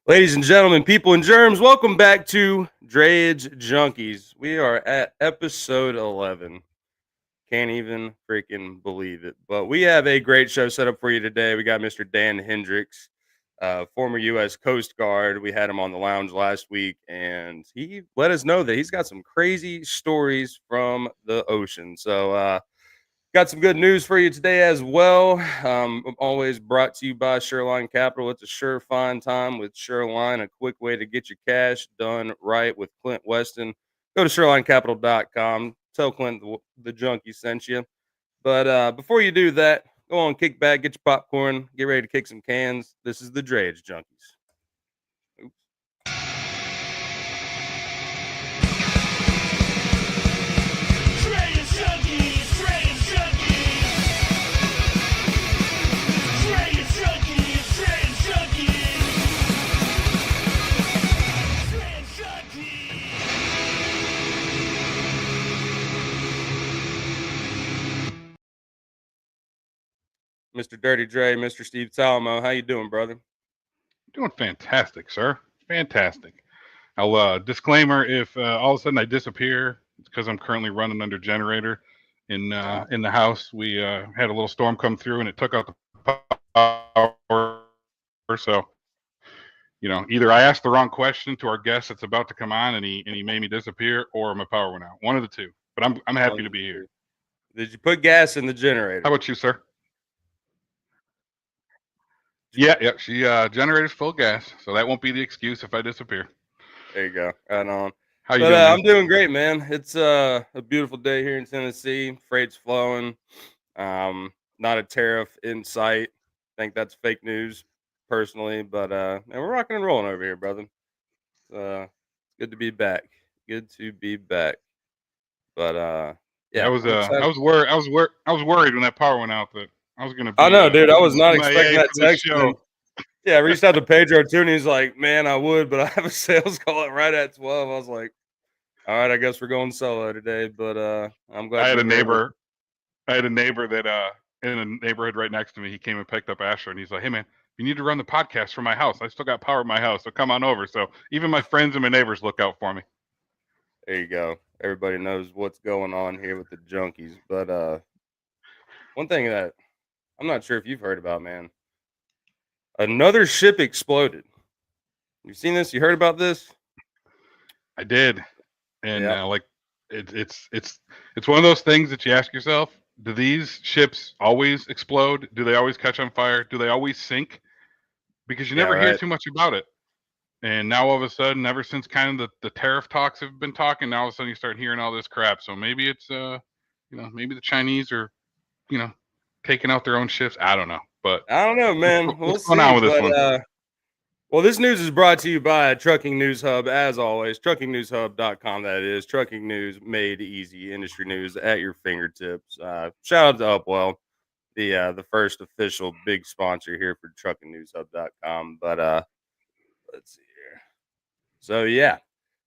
Ladies and gentlemen, people and germs, welcome back to Drayage Junkies. We are at episode 11. Can't even freaking believe it. But we have a great show set up for you today. We got Mr. Dan Hendrix, former U.S. Coast Guard. We had him on the lounge last week, and he let us know that he's got some crazy stories from the ocean. So, got some good news for you today as well. Always brought to you by SureLine Capital. It's a sure fine time with SureLine, a quick way to get your cash done right with Clint Weston. Go to SureLineCapital.com. Tell Clint the junkie sent you. But before you do that, go on, kick back, get your popcorn, get ready to kick some cans. This is the Drayage Junkies. Oops. Drayage Junkies, Drayage Junkies. Drayage Junkies, Drayage Junkies. Drayage Junkies. Mr. Dirty Dray, Mr. Steve Talamo, how you doing, brother? Doing fantastic, sir. Fantastic. I'll disclaimer: if all of a sudden I disappear, it's because I'm currently running under generator in the house. We had a little storm come through and it took out the power. So either I asked the wrong question to our guest that's about to come on and he made me disappear, or my power went out. One of the two. But I'm happy to be here. Did you put gas in the generator? How about you, sir? Yeah. She generator's full of gas, so that won't be the excuse if I disappear. There you go. Right on. How you But doing? Man? I'm doing great, man. It's a beautiful day here in Tennessee. Freight's flowing. Not a tariff in sight. I think that's fake news, personally. But and we're rocking and rolling over here, brother. It's good to be back. Good to be back. But yeah, I was worried when that power went out that I was gonna be. I know, dude. I was not MIA expecting that for this text. show. Yeah, I reached out to Pedro too, and he's like, "Man, I would, but I have a sales call right at 12." I was like, "All right, I guess we're going solo today." But I'm glad I had to a be here. neighbor. I had a neighbor that in a neighborhood right next to me. He came and picked up Asher, and he's like, "Hey, man, you need to run the podcast from my house. I still got power at my house, so come on over." So even my friends and my neighbors look out for me. There you go. Everybody knows what's going on here with the junkies. But one thing that I'm not sure if you've heard about, man. Another ship exploded. You seen this? You heard about this? I did, and Yeah. it's one of those things that you ask yourself: do these ships always explode? Do they always catch on fire? Do they always sink? Because you Yeah, never hear right. too much about it. And now all of a sudden, ever since kind of the tariff talks have been talking, now all of a sudden you start hearing all this crap. So maybe it's maybe the Chinese are, taking out their own ships. I don't know. But I don't know, man. We'll what's going see. on with this But one? well, this news is brought to you by Trucking News Hub, as always. TruckingNewsHub.com, that is. Trucking News made easy. Industry news at your fingertips. Shout out to Upwell, the first official big sponsor here for TruckingNewsHub.com. But let's see here. So yeah,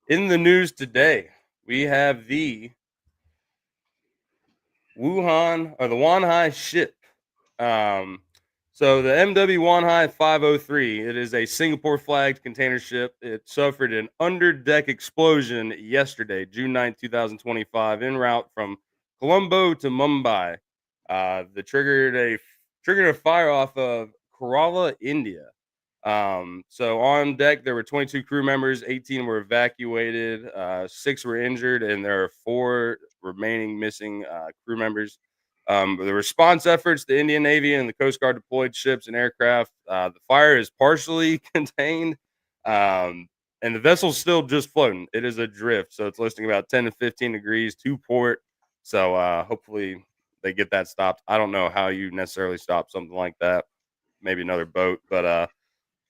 in the news today, we have the Wanhai ship. Um, so the MW Wanhai 503, it is a Singapore flagged container ship. It suffered an underdeck explosion yesterday, June 9th, 2025, en route from Colombo to Mumbai. The triggered a fire off of Kerala, India. So on deck there were 22 crew members, 18 were evacuated, 6 were injured, and there are 4 remaining missing crew members. The response efforts, the Indian Navy and the Coast Guard deployed ships and aircraft. The fire is partially contained, and the vessel's still just floating. It is adrift, so it's listing about 10 to 15 degrees to port. So hopefully they get that stopped. I don't know how you necessarily stop something like that. Maybe another boat, but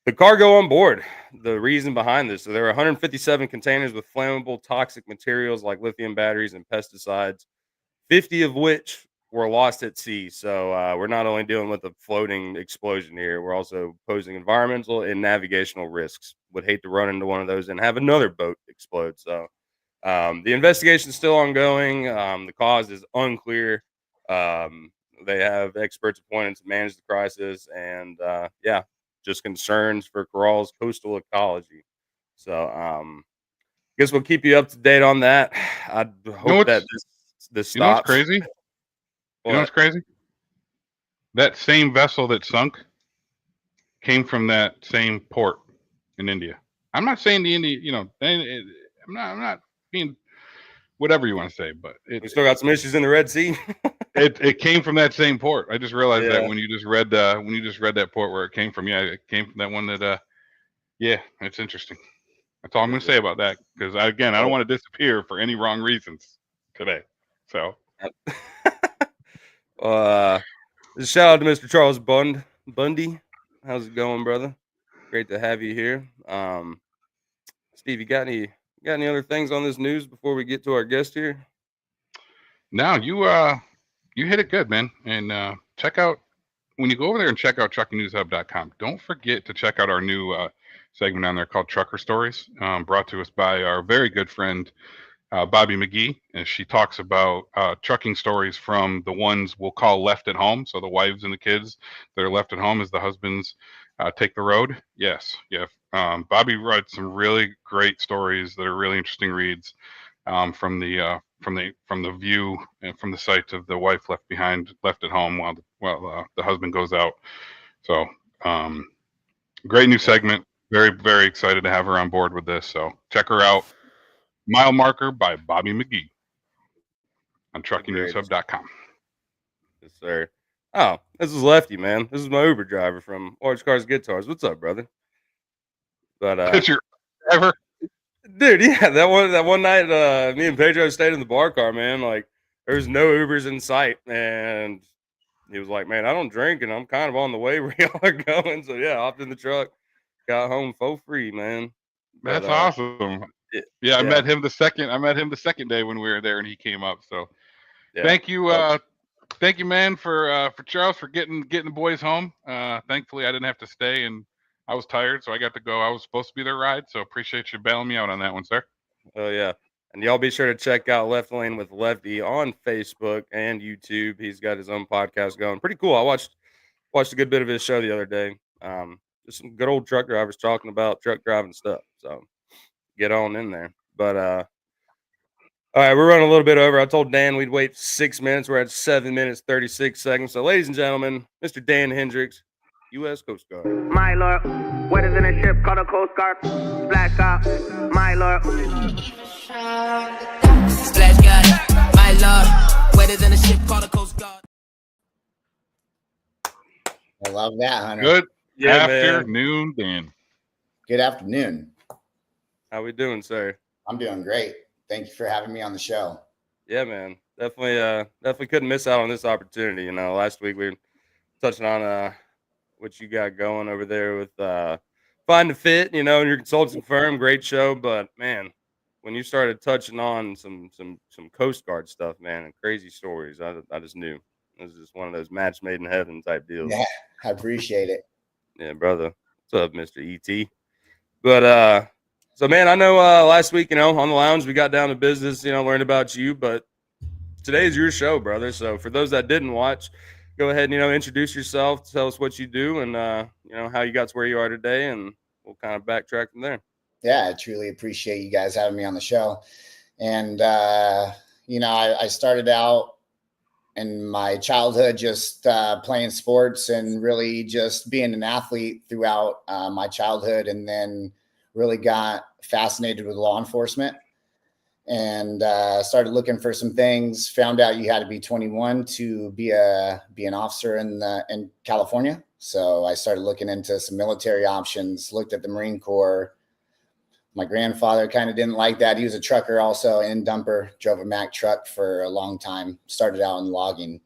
the cargo on board, the reason behind this. So there were 157 containers with flammable toxic materials like lithium batteries and pesticides, 50 of which were lost at sea. So we're not only dealing with a floating explosion here, we're also posing environmental and navigational risks. Would hate to run into one of those and have another boat explode. So the investigation is still ongoing. The cause is unclear. They have experts appointed to manage the crisis, and yeah, just concerns for Corral's coastal ecology. So, guess we'll keep you up to date on that. I hope that this You know what's stops. crazy? You know what's crazy? That same vessel that sunk came from that same port in India. I'm not saying the India, I'm not being whatever you want to say, but We still got some issues in the Red Sea. it came from that same port. I just realized that Yeah. when you just read that port where it came from. Yeah, it came from that one that yeah, it's interesting. That's all I'm going to say about that, because I don't want to disappear for any wrong reasons today. So Shout out to Mr. Charles Bundy. How's it going, brother? Great to have you here. Steve, you got any other things on this news before we get to our guest here? now you hit it good, man. And check out, when you go over there and check out truckingnewshub.com, don't forget to check out our new segment on there called Trucker Stories, brought to us by our very good friend Bobby McGee, and she talks about trucking stories from the ones we'll call left at home. So the wives and the kids that are left at home as the husbands take the road. Yes, yeah. Bobby writes some really great stories that are really interesting reads from the view and from the sight of the wife left at home while the husband goes out. So great new segment. Very, very excited to have her on board with this. So check her out. Mile Marker by Bobby McGee on truckingnewshub.com. Yes, sir. Oh, this is Lefty, man. This is my Uber driver from Orange Cars Guitars. What's up, brother? But That's your ever. dude, yeah, that one night, me and Pedro stayed in the bar car, man. Like, there's no Ubers in sight, and he was like, "Man, I don't drink, and I'm kind of on the way where y'all are going." So yeah, hopped in the truck, got home for free, man. But, That's awesome. Yeah, I met him the second day when we were there, and he came up. So thank you, man, for Charles for getting the boys home. Thankfully, I didn't have to stay, and I was tired, so I got to go. I was supposed to be their ride, so appreciate you bailing me out on that one, sir. Oh yeah. And y'all be sure to check out Left Lane with Lefty on Facebook and YouTube. He's got his own podcast going. Pretty cool. I watched a good bit of his show the other day. Just some good old truck drivers talking about truck driving stuff. So get on in there. But all right, we're running a little bit over. I told Dan we'd wait 6 minutes. We're at 7 minutes 36 seconds. So ladies and gentlemen, Mr. Dan Hendrix, U.S. Coast Guard. My lord, wetter than a ship called a Coast Guard. Splash out, my lord. Splash guy, my lord, wetter than a ship called a Coast Guard. I love that, Hunter. Good Yeah, afternoon, Dan. Good afternoon. How we doing, sir? I'm doing great. Thank you for having me on the show. Yeah, man. Definitely couldn't miss out on this opportunity. You know, last week we were touching on what you got going over there with Find a Fit, you know, and your consulting firm. Great show, but man, when you started touching on some Coast Guard stuff, man, and crazy stories, I just knew it was just one of those match made in heaven type deals. Yeah, I appreciate it. Yeah, brother. What's up, Mr. ET? But so man, I know last week, you know, on the lounge we got down to business, you know, learned about you, but today's your show, brother. So for those that didn't watch, go ahead and, you know, introduce yourself, tell us what you do, and you know, how you got to where you are today, and we'll kind of backtrack from there. Yeah, I truly appreciate you guys having me on the show. And you know, I started out in my childhood just playing sports and really just being an athlete throughout my childhood, and then really got fascinated with law enforcement and started looking for some things. Found out you had to be 21 to be an officer in California. So I started looking into some military options, looked at the Marine Corps. My grandfather kind of didn't like that. He was a trucker also, and dumper, drove a Mack truck for a long time, started out in logging.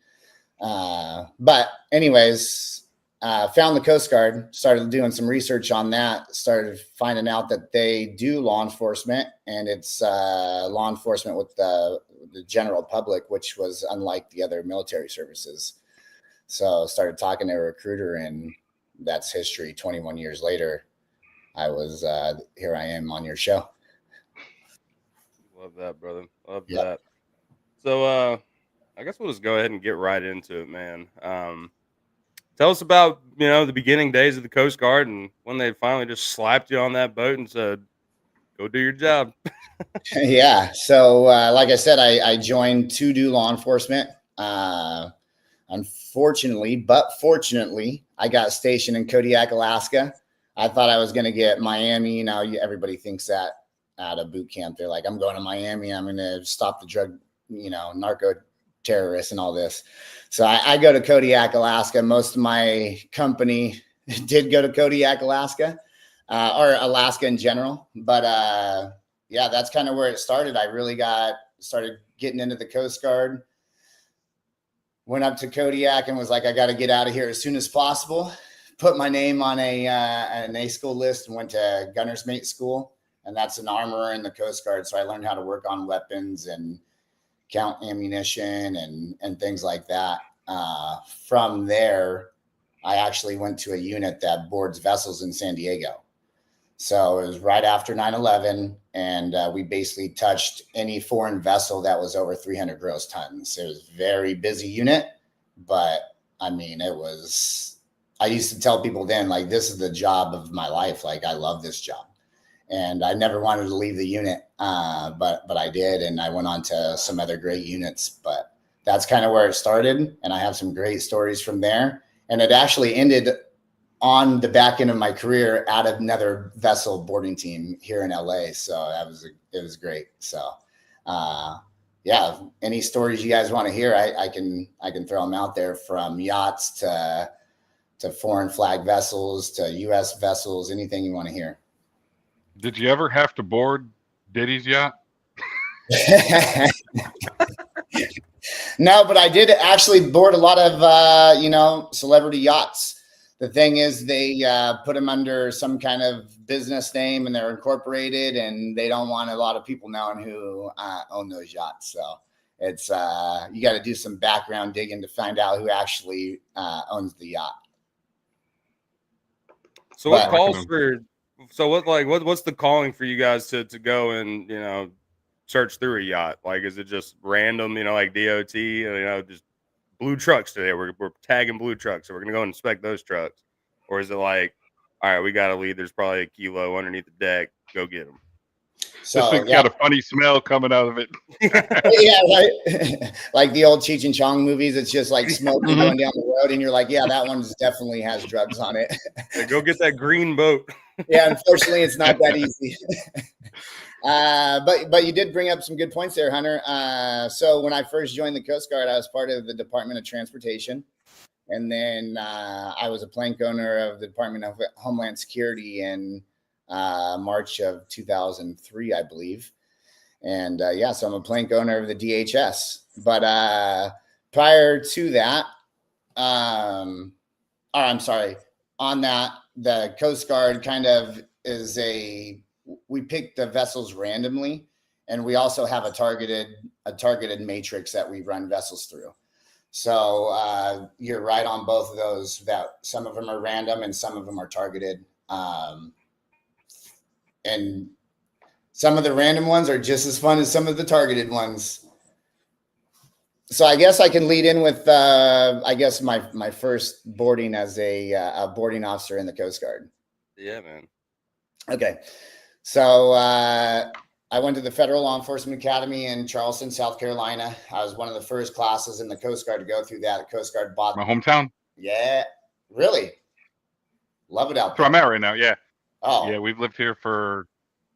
But anyways, found the Coast Guard, started doing some research on that, started finding out that they do law enforcement, and it's law enforcement with the general public, which was unlike the other military services. So started talking to a recruiter, and that's history. 21 years later, here I am on your show. Love that, brother. Love that. So I guess we'll just go ahead and get right into it, man. Tell us about, the beginning days of the Coast Guard and when they finally just slapped you on that boat and said, go do your job. Yeah. So, like I said, I joined to do law enforcement. Unfortunately, but fortunately, I got stationed in Kodiak, Alaska. I thought I was going to get Miami. Everybody thinks that out of boot camp. They're like, I'm going to Miami. I'm going to stop the drug, narco terrorists and all this. So I go to Kodiak, Alaska. Most of my company did go to Kodiak, Alaska, or Alaska in general. But yeah, that's kind of where it started. I really started getting into the Coast Guard. Went up to Kodiak and was like, I got to get out of here as soon as possible. Put my name on an A school list and went to gunner's mate school. And that's an armorer in the Coast Guard. So I learned how to work on weapons and count ammunition and things like that. From there, I actually went to a unit that boards vessels in San Diego. So it was right after 9/11, and we basically touched any foreign vessel that was over 300 gross tons. It was a very busy unit, but I mean, I used to tell people then, like, this is the job of my life. Like, I love this job. And I never wanted to leave the unit, but I did, and I went on to some other great units. But that's kind of where it started, and I have some great stories from there. And it actually ended on the back end of my career at another vessel boarding team here in LA. So it was great. So, yeah, any stories you guys want to hear, I can throw them out there, from yachts to foreign flag vessels to US vessels, anything you want to hear. Did you ever have to board Diddy's yacht? No, but I did actually board a lot of, celebrity yachts. The thing is, they put them under some kind of business name, and they're incorporated, and they don't want a lot of people knowing who own those yachts. So it's you got to do some background digging to find out who actually owns the yacht. So what calls for? So what's the calling for you guys to go and search through a yacht? Like, is it just random? Like DOT? Just blue trucks today. We're tagging blue trucks, so we're gonna go and inspect those trucks. Or is it like, all right, we got to leave. There's probably a kilo underneath the deck. Go get them. So, this thing's got a funny smell coming out of it. Yeah, right. Like the old Cheech and Chong movies. It's just like smoke going down the road, and you're like, yeah, that one definitely has drugs on it. Yeah, go get that green boat. Yeah, unfortunately, it's not that easy. But you did bring up some good points there, Hunter. So when I first joined the Coast Guard, I was part of the Department of Transportation. And then I was a plank owner of the Department of Homeland Security in March of 2003, I believe. And yeah, so I'm a plank owner of the DHS. But prior to that, on that, the Coast Guard kind of is we pick the vessels randomly, and we also have a targeted matrix that we run vessels through. So you're right on both of those, that some of them are random and some of them are targeted. And some of the random ones are just as fun as some of the targeted ones. So I guess I can lead in with, my first boarding as a boarding officer in the Coast Guard. Yeah, man. Okay. So I went to the Federal Law Enforcement Academy in Charleston, South Carolina. I was one of the first classes in the Coast Guard to go through that. The Coast Guard bought my hometown. Yeah, really? Love it out there. That's where I'm at right now, yeah. Oh. Yeah, we've lived here for,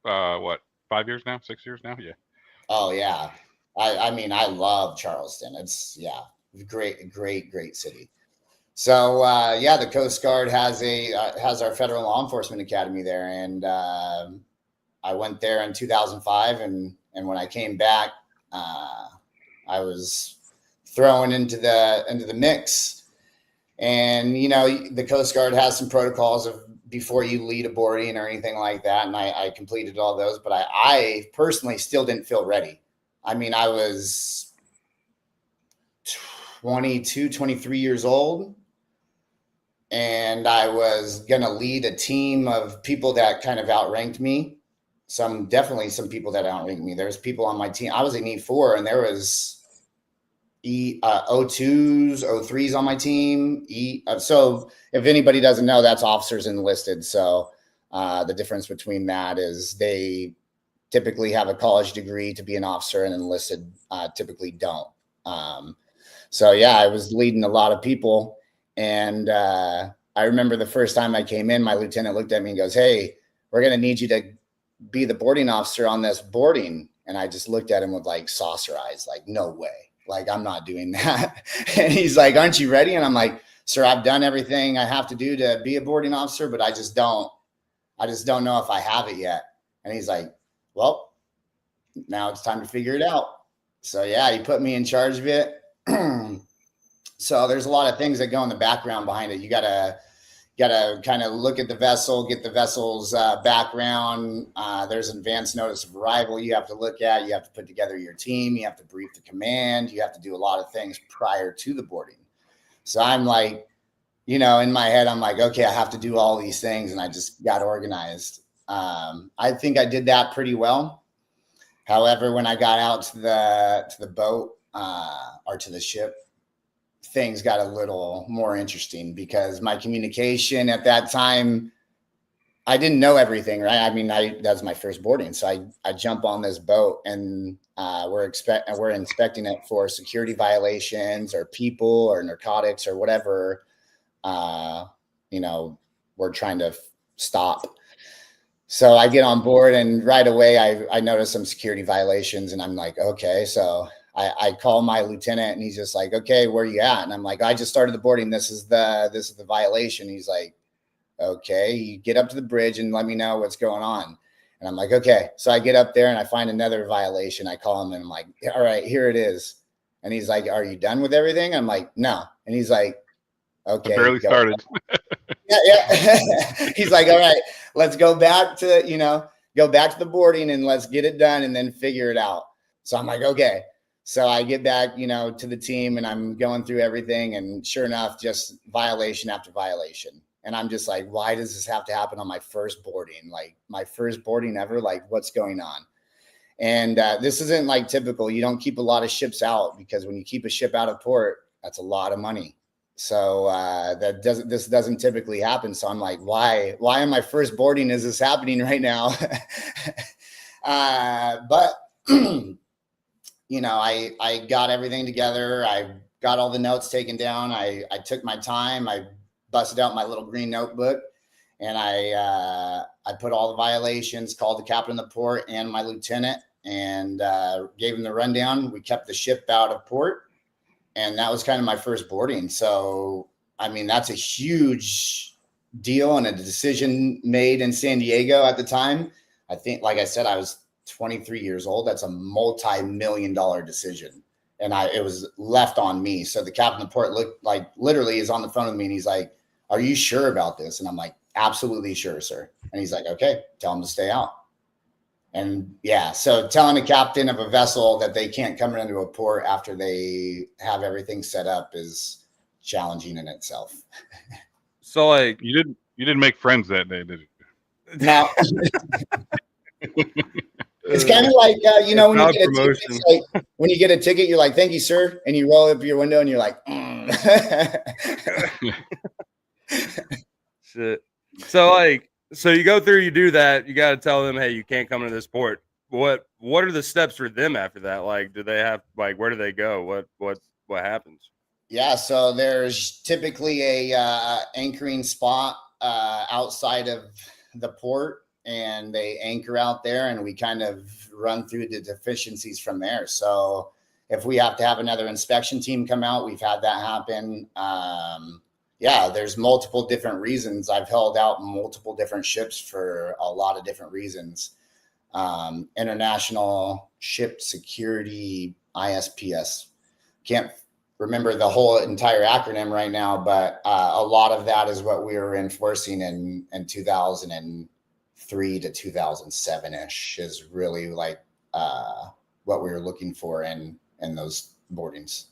5 years now? 6 years now? Yeah. Oh, yeah. I mean, I love Charleston. It's, great city. So, the Coast Guard has our Federal Law Enforcement Academy there. And I went there in 2005. And when I came back, I was thrown into the mix. And, the Coast Guard has some protocols of before you lead a boarding or anything like that. And I completed all those, but I personally still didn't feel ready. I mean, I was 22, 23 years old, and I was going to lead a team of people that kind of outranked me. Definitely some people that outranked me. There's people on my team. I was in E4, and there was O2s, O3s on my team. So if anybody doesn't know, that's officers enlisted. So the difference between that is they typically have a college degree to be an officer, and enlisted typically don't. So yeah, I was leading a lot of people, and I remember the first time I came in, my lieutenant looked at me and goes, "Hey, we're going to need you to be the boarding officer on this boarding." And I just looked at him with like saucer eyes, like, no way. Like, I'm not doing that. And he's like, "Aren't you ready?" And I'm like, "Sir, I've done everything I have to do to be a boarding officer, but I just don't know if I have it yet." And he's like, "Well, now it's time to figure it out." So yeah, he put me in charge of it. So there's a lot of things that go in the background behind it. You gotta kind of look at the vessel, get the vessel's background. There's an advance notice of arrival you have to look at. You have to put together your team. You have to brief the command. You have to do a lot of things prior to the boarding. So I'm like, in my head, I'm like, okay, I have to do all these things, and I just got organized. I think I did that pretty well. However, when I got out to the boat or to the ship, things got a little more interesting because my communication at that time, I didn't know everything, right? I mean, that was my first boarding. So I jump on this boat, and we're inspecting it for security violations or people or narcotics or whatever, we're trying to stop. So I get on board, and right away I notice some security violations, and I'm like, okay. So I call my lieutenant, and he's just like, "Okay, where are you at?" And I'm like, "I just started the boarding. This is the violation." He's like, "Okay, you get up to the bridge and let me know what's going on." And I'm like, "Okay." So I get up there and I find another violation. I call him and I'm like, "All right, here it is." And he's like, "Are you done with everything?" I'm like, "No." And he's like, "Okay." I barely started. Yeah. He's like, "All right, let's go back to the boarding and let's get it done and then figure it out." So I'm like, "Okay." So I get back, to the team, and I'm going through everything, and sure enough, just violation after violation. And I'm just like, why does this have to happen on my first boarding? Like, my first boarding ever? Like, what's going on? And this isn't like typical. You don't keep a lot of ships out, because when you keep a ship out of port, that's a lot of money. So this doesn't typically happen. So I'm like, why on my first boarding is this happening right now? But I got everything together. I got all the notes taken down. I took my time. I busted out my little green notebook, and I put all the violations, called the captain of the port and my lieutenant, and gave him the rundown. We kept the ship out of port, and that was kind of my first boarding. So, I mean, that's a huge deal and a decision made in San Diego at the time. I think, like I said, I was 23 years old. That's a multi-million-dollar decision. And it was left on me. So the captain of the port literally is on the phone with me, and he's like, "Are you sure about this?" And I'm like, "Absolutely sure, sir." And he's like, "Okay, tell him to stay out." And yeah, so telling a captain of a vessel that they can't come into a port after they have everything set up is challenging in itself. So like, You didn't make friends that day, did you? No. It's kind of like, when you get a ticket, it's like, when you get a ticket, you're like, "Thank you, sir." And you roll up your window and you're like, Shit. So you go through, you do that. You got to tell them, "Hey, you can't come into this port." What are the steps for them after that? Like, do they have, like, where do they go? What happens? Yeah. So there's typically a anchoring spot outside of the port, and they anchor out there, and we kind of run through the deficiencies from there. So if we have to have another inspection team come out, we've had that happen. There's multiple different reasons. I've held out multiple different ships for a lot of different reasons. International Ship Security, ISPS. Can't remember the whole entire acronym right now, but a lot of that is what we were enforcing in 2003 to 2007-ish is really like what we were looking for in those boardings.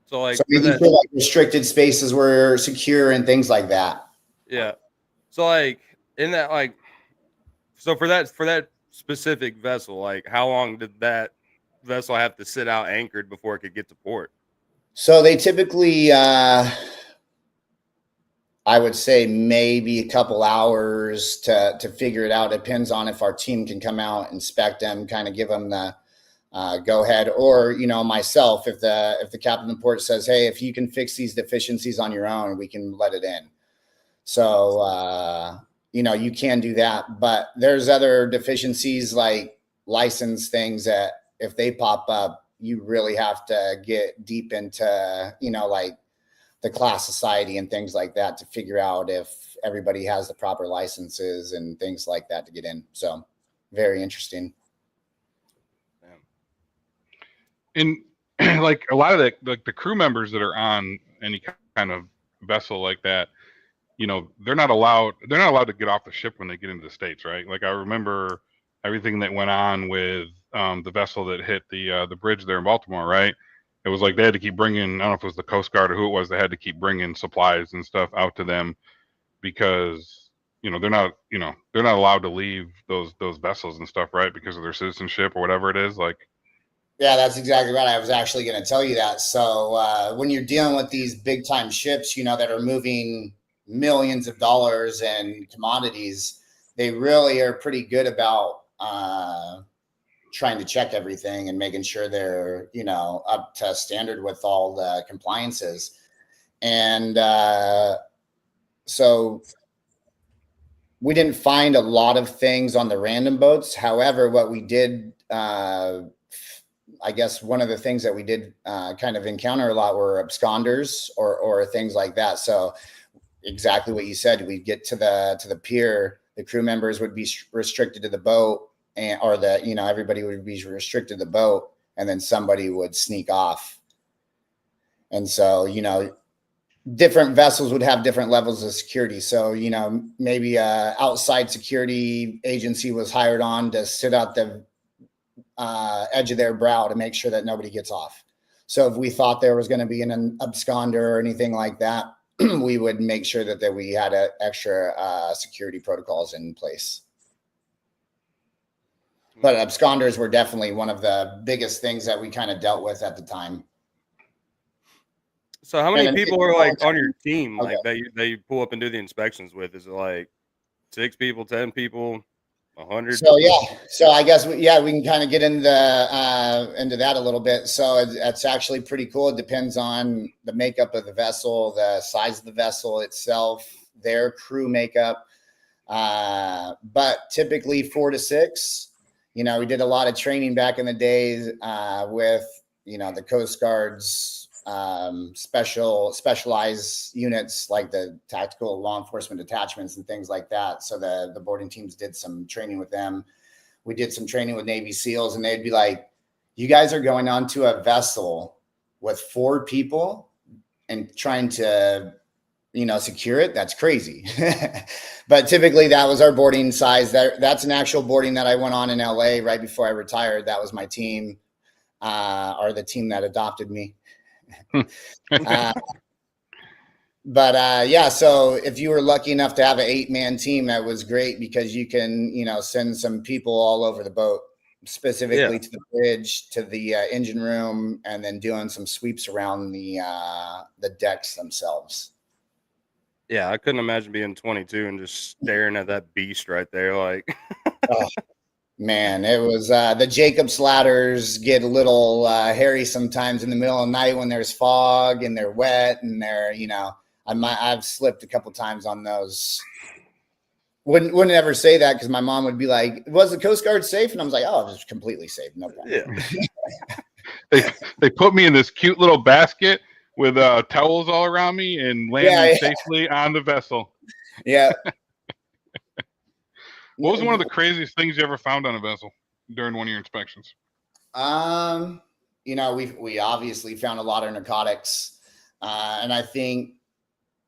So like, making sure like restricted spaces were secure and things like that. Yeah. So like in that, like, so for that specific vessel, like, how long did that vessel have to sit out anchored before it could get to port? So they typically, I would say maybe a couple hours to figure it out. Depends on if our team can come out, inspect them, kind of give them the go ahead, or myself, if the captain of the port says, hey, if you can fix these deficiencies on your own, we can let it in. So you can do that, but there's other deficiencies like license things that if they pop up, you really have to get deep into like the class society and things like that to figure out if everybody has the proper licenses and things like that to get in. So very interesting. And like a lot of the crew members that are on any kind of vessel like that, they're not allowed to get off the ship when they get into the States, right? Like I remember everything that went on with the vessel that hit the bridge there in Baltimore, right? It was like they had to keep bringing, I don't know if it was the Coast Guard or who it was, they had to keep bringing supplies and stuff out to them because they're not allowed to leave those vessels and stuff, right? Because of their citizenship or whatever it is. Like, yeah, that's exactly right. I was actually going to tell you that. So when you're dealing with these big time ships, that are moving millions of dollars in commodities, they really are pretty good about trying to check everything and making sure they're, up to standard with all the compliances. And so we didn't find a lot of things on the random boats. However, what we did, I guess one of the things that we did kind of encounter a lot were absconders or things like that. So exactly what you said, we'd get to the pier, the crew members would be restricted to the boat, or everybody would be restricted to the boat, and then somebody would sneak off. And so, different vessels would have different levels of security. So, maybe a outside security agency was hired on to sit out the edge of their brow to make sure that nobody gets off. So if we thought there was going to be an absconder or anything like that, we would make sure that we had extra security protocols in place. But absconders were definitely one of the biggest things that we kind of dealt with at the time. So how many people are like on your team, like that you pull up and do the inspections with? Is it like 6 people, 10 people, 100? So I guess we can kind of get into that a little bit. So it's actually pretty cool. It depends on the makeup of the vessel, the size of the vessel itself, their crew makeup, but typically 4 to 6. We did a lot of training back in the days with the Coast Guard's specialized units like the tactical law enforcement detachments and things like that. So the boarding teams did some training with them. We did some training with Navy SEALs, and they'd be like, you guys are going onto a vessel with 4 people and trying to, secure it. That's crazy. But typically that was our boarding size. That's an actual boarding that I went on in LA right before I retired. That was my team, or the team that adopted me. So if you were lucky enough to have an 8-man team, that was great because you can, send some people all over the boat, specifically to the bridge, to the engine room, and then doing some sweeps around the decks themselves. Yeah, I couldn't imagine being 22 and just staring at that beast right there. Like, oh, man, it was the Jacob's ladders get a little hairy sometimes in the middle of the night when there's fog and they're wet and they're, I've slipped a couple times on those. Wouldn't ever say that because my mom would be like, "Was the Coast Guard safe?" And I was like, "Oh, it was completely safe, no problem." Yeah. they put me in this cute little basket with towels all around me and land me safely on the vessel. Yeah. What was one of the craziest things you ever found on a vessel during one of your inspections? We obviously found a lot of narcotics, and I think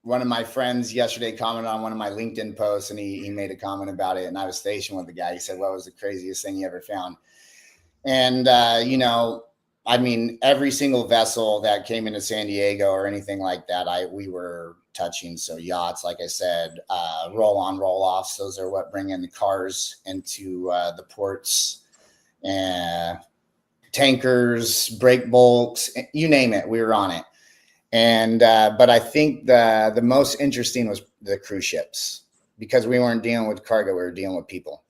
one of my friends yesterday commented on one of my LinkedIn posts, and he made a comment about it. And I was stationed with the guy. He said, "What was the craziest thing you ever found?" And every single vessel that came into San Diego or anything like that, we were touching. So yachts, like I said, roll on, roll offs. Those are what bring in the cars into the ports. And tankers, break bulks, you name it, we were on it. And but I think the most interesting was the cruise ships, because we weren't dealing with cargo, we were dealing with people.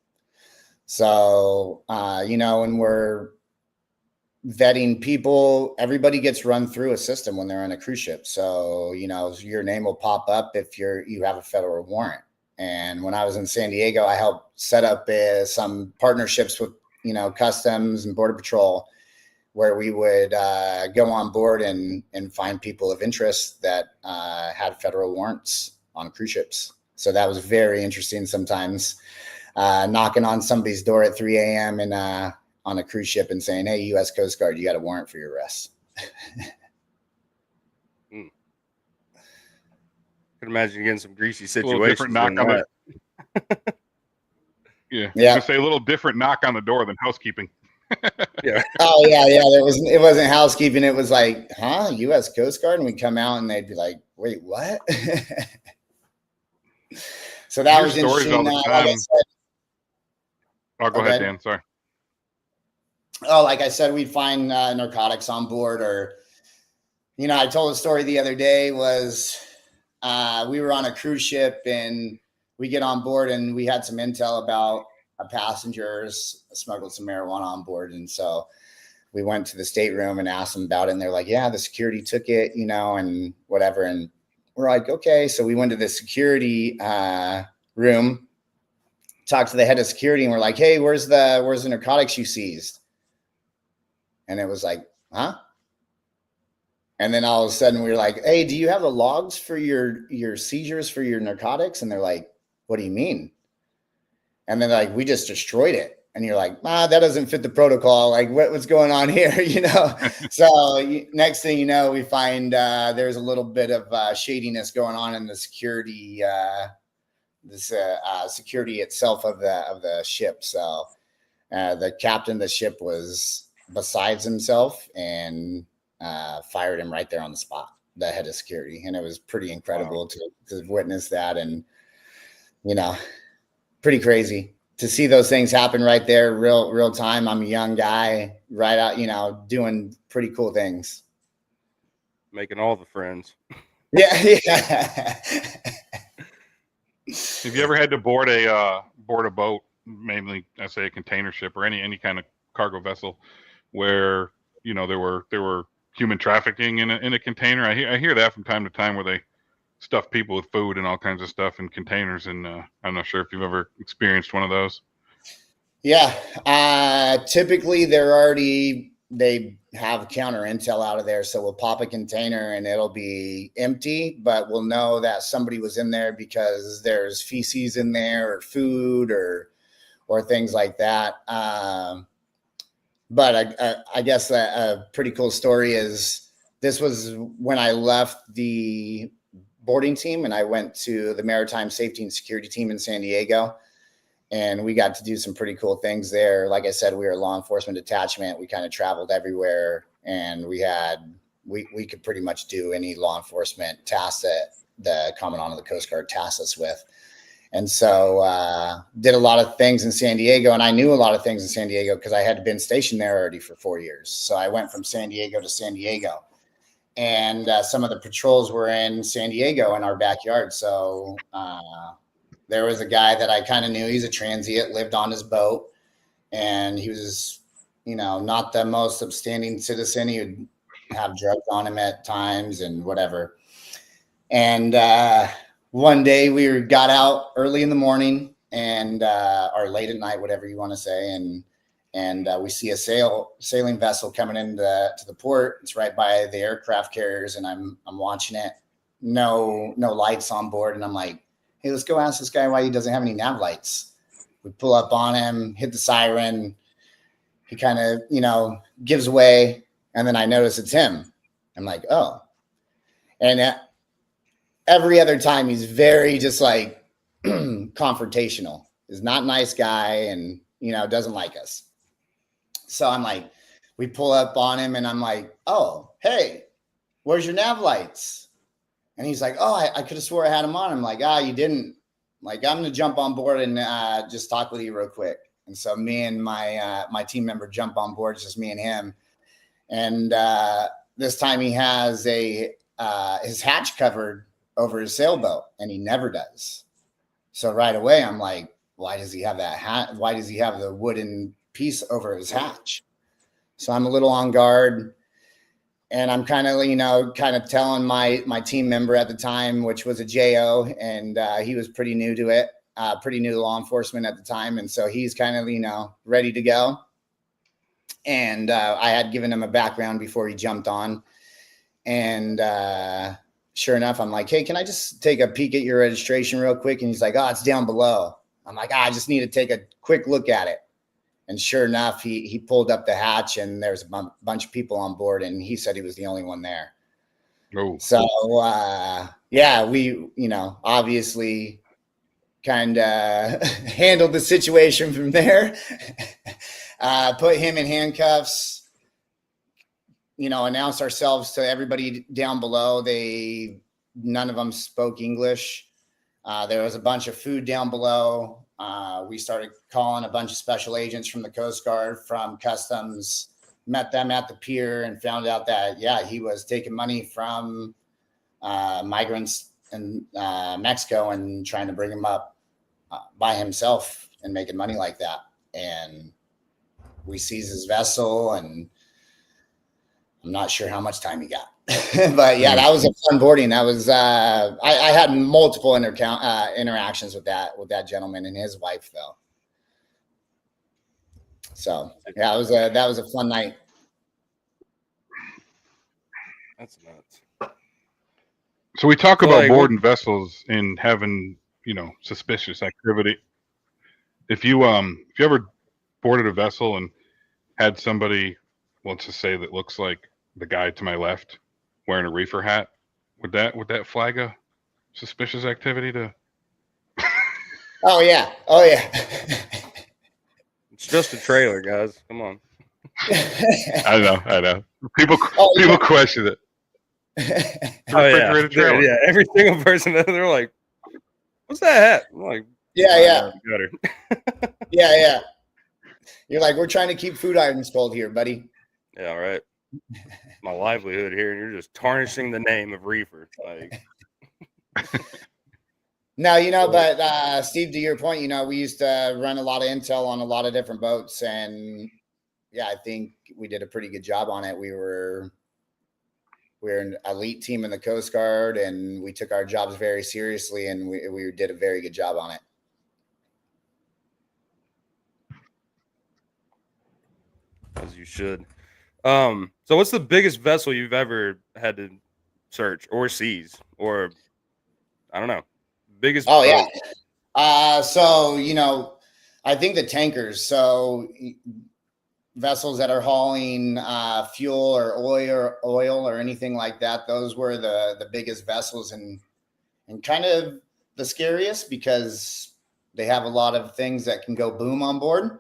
So you know, when we're vetting people, everybody gets run through a system when they're on a cruise ship. So you know, your name will pop up if you have a federal warrant. And when I was in San Diego, I helped set up some partnerships with, you know, Customs and Border Patrol, where we would go on board and find people of interest that had federal warrants on cruise ships. So that was very interesting sometimes, knocking on somebody's door at 3 a.m. and on a cruise ship and saying, hey, U.S. Coast Guard, you got a warrant for your arrest. Could imagine getting some greasy A little different situations. knock on the yeah. Yeah. Say a little different knock on the door than housekeeping. Yeah. Oh yeah. It wasn't housekeeping. It was like, huh? U.S. Coast Guard. And we'd come out and they'd be like, wait, what? So that was Stories interesting. all the Like time. I said, Oh, go ahead, Dan. Sorry. oh, like I said, we'd find narcotics on board, or, you know, I told a story the other day was we were on a cruise ship and we get on board and we had some intel about a passenger smuggled some marijuana on board. And so we went to the stateroom and asked them about it. And they're like, yeah, the security took it, you know, and whatever. And we're like, okay. So we went to the security room, talked to the head of security, and we're like, hey, where's the narcotics you seized? And it was like, huh? And then all of a sudden we were like, hey, do you have the logs for your seizures for your narcotics? And they're like, what do you mean? And then like, we just destroyed it. And you're like, that doesn't fit the protocol. Like what's going on here? You know? So next thing you know, we find there's a little bit of shadiness going on in the security, security itself of the ship. So the captain of the ship was besides himself and fired him right there on the spot, the head of security. And it was pretty incredible to witness that. And, you know, pretty crazy to see those things happen right there, real time. I'm a young guy right out, you know, doing pretty cool things. Making all the friends. Yeah. Have you ever had to board a boat, mainly I say a container ship or any kind of cargo vessel, where, you know, there were human trafficking in a container? I hear that from time to time, where they stuff people with food and all kinds of stuff in containers. And I'm not sure if you've ever experienced one of those. Yeah. Typically they have counter intel out of there. So we'll pop a container and it'll be empty, but we'll know that somebody was in there because there's feces in there or food or things like that. But I guess a pretty cool story is this was when I left the boarding team and I went to the Maritime Safety and Security team in San Diego, and we got to do some pretty cool things there. Like I said, we were a law enforcement detachment. We kind of traveled everywhere, and we could pretty much do any law enforcement task that the Commandant of the Coast Guard tasked us with. And so did a lot of things in San Diego, and I knew a lot of things in San Diego because I had been stationed there already for 4 years. So I went from San Diego to San Diego, and some of the patrols were in San Diego in our backyard. So there was a guy that I kind of knew. He's a transient, lived on his boat, and he was, you know, not the most upstanding citizen. He would have drugs on him at times and whatever. And one day we got out early in the morning and or late at night, whatever you want to say, and we see a sailing vessel coming into the port. It's right by the aircraft carriers, and I'm watching it. No lights on board, and I'm like, hey, let's go ask this guy why he doesn't have any nav lights. We pull up on him, hit the siren. He kind of, you know, gives way, and then I notice it's him. I'm like, oh. And every other time he's very just like confrontational. He's not a nice guy and, you know, doesn't like us. So I'm like, we pull up on him and I'm like, oh, hey, where's your nav lights? And he's like, oh, I could have swore I had them on. I'm like, you didn't. I'm like, I'm going to jump on board and just talk with you real quick. And so me and my team member jump on board, just me and him. And this time he has his hatch covered over his sailboat, and he never does. So right away, I'm like, why does he have that hat? Why does he have the wooden piece over his hatch? So I'm a little on guard, and I'm kind of telling my team member at the time, which was a JO, and he was pretty new to it, pretty new to law enforcement at the time. And so he's kind of, ready to go. And I had given him a background before he jumped on. And sure enough, I'm like, hey, can I just take a peek at your registration real quick? And he's like, oh, it's down below. I'm like, I just need to take a quick look at it. And sure enough, he pulled up the hatch, and there's a bunch of people on board, and he said he was the only one there. Oh. So, yeah, we, obviously kind of handled the situation from there, put him in handcuffs, announced ourselves to everybody down below. None of them spoke English. There was a bunch of food down below. We started calling a bunch of special agents from the Coast Guard, from Customs, met them at the pier, and found out that, yeah, he was taking money from migrants in Mexico and trying to bring them up by himself and making money like that. And we seized his vessel, and I'm not sure how much time he got. But yeah, that was a fun boarding. That was I had multiple interactions with that gentleman and his wife, though. So yeah, that was a fun night. That's nuts. So we talk So, about like, boarding vessels and having, suspicious activity. If you ever boarded a vessel and had somebody, let's just say, that looks like the guy to my left wearing a reefer hat, would that flag a suspicious activity to? Oh yeah. It's just a trailer, guys. Come on. I know. People question it. Oh yeah, Refrigerated trailer. yeah. Every single person, they're like, "What's that hat?" I'm like, Yeah. Gutter. Yeah. You're like, we're trying to keep food items cold here, buddy. Yeah, right. My livelihood here, and you're just tarnishing the name of reefer. Like, No, but Steve, to your point, we used to run a lot of intel on a lot of different boats, and yeah, I think we did a pretty good job on it. We're an elite team in the Coast Guard, and we took our jobs very seriously, and we did a very good job on it. as you should. So what's the biggest vessel you've ever had to search or seize, or I don't know, biggest? Oh boat? yeah. So I think the tankers. So vessels that are hauling fuel or oil or anything like that. Those were the biggest vessels and kind of the scariest, because they have a lot of things that can go boom on board.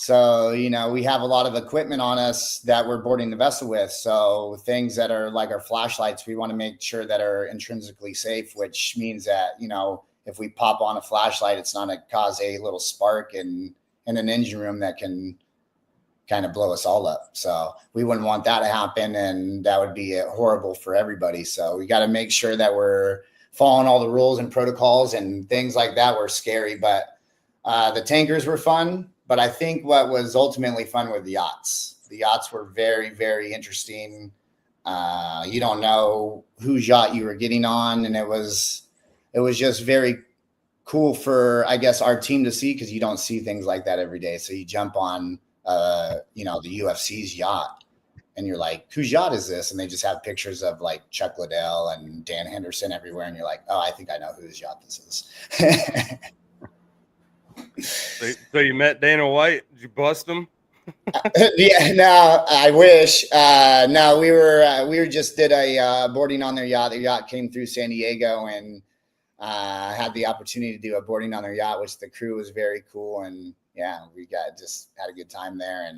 So, we have a lot of equipment on us that we're boarding the vessel with. So things that are like our flashlights, we want to make sure that are intrinsically safe, which means that, if we pop on a flashlight, it's not going to cause a little spark in an engine room that can kind of blow us all up. So we wouldn't want that to happen, and that would be horrible for everybody. So we got to make sure that we're following all the rules and protocols, and things like that were scary. But the tankers were fun. But I think what was ultimately fun were the yachts. The yachts were very, very interesting. You don't know whose yacht you were getting on, and it was just very cool for, I guess, our team to see, because you don't see things like that every day. So you jump on, the UFC's yacht, and you're like, whose yacht is this? And they just have pictures of like Chuck Liddell and Dan Henderson everywhere, and you're like, oh, I think I know whose yacht this is. So you met Dana White? Did you bust him? Yeah, no, I wish. No, we were just did a boarding on their yacht. Their yacht came through San Diego, and had the opportunity to do a boarding on their yacht, which the crew was very cool. And yeah, we just had a good time there.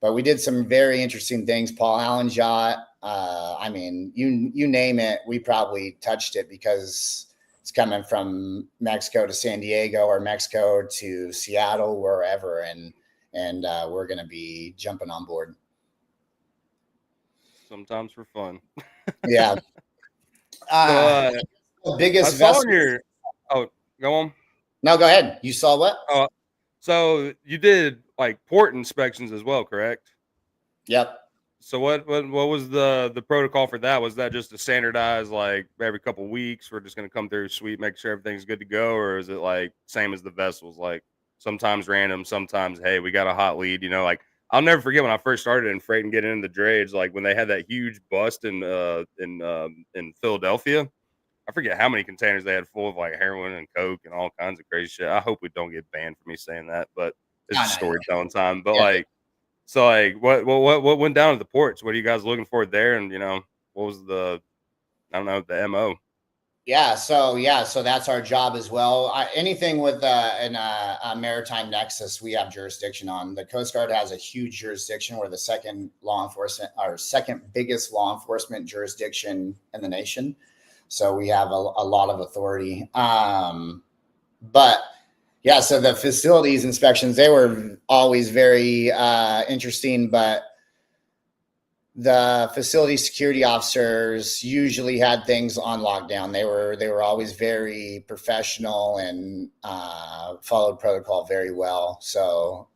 But we did some very interesting things. Paul Allen's yacht. I mean, you name it, we probably touched it, because it's coming from Mexico to San Diego or Mexico to Seattle, wherever. And we're going to be jumping on board. Sometimes for fun. Yeah. Biggest I saw vessel. on your. Oh, go on. No, go ahead. You saw what? So you did like port inspections as well, correct? Yep. So what was the protocol for that? Was that just a standardized, like every couple of weeks we're just going to come through, sweep, make sure everything's good to go, or is it like same as the vessels, like sometimes random, sometimes hey, we got a hot lead, like I'll never forget when I first started in freight and getting into the drayage, like when they had that huge bust in Philadelphia. I forget how many containers they had full of like heroin and coke and all kinds of crazy shit. I hope we don't get banned for me saying that, but it's storytelling time. But so what went down at the ports? What are you guys looking for there? And what was the MO? Yeah, so that's our job as well. Anything with a maritime nexus, we have jurisdiction on. The Coast Guard has a huge jurisdiction. We're the second biggest law enforcement jurisdiction in the nation. So we have a lot of authority. But yeah, so the facilities inspections, they were always very interesting, but the facility security officers usually had things on lockdown. They were always very professional and followed protocol very well. So,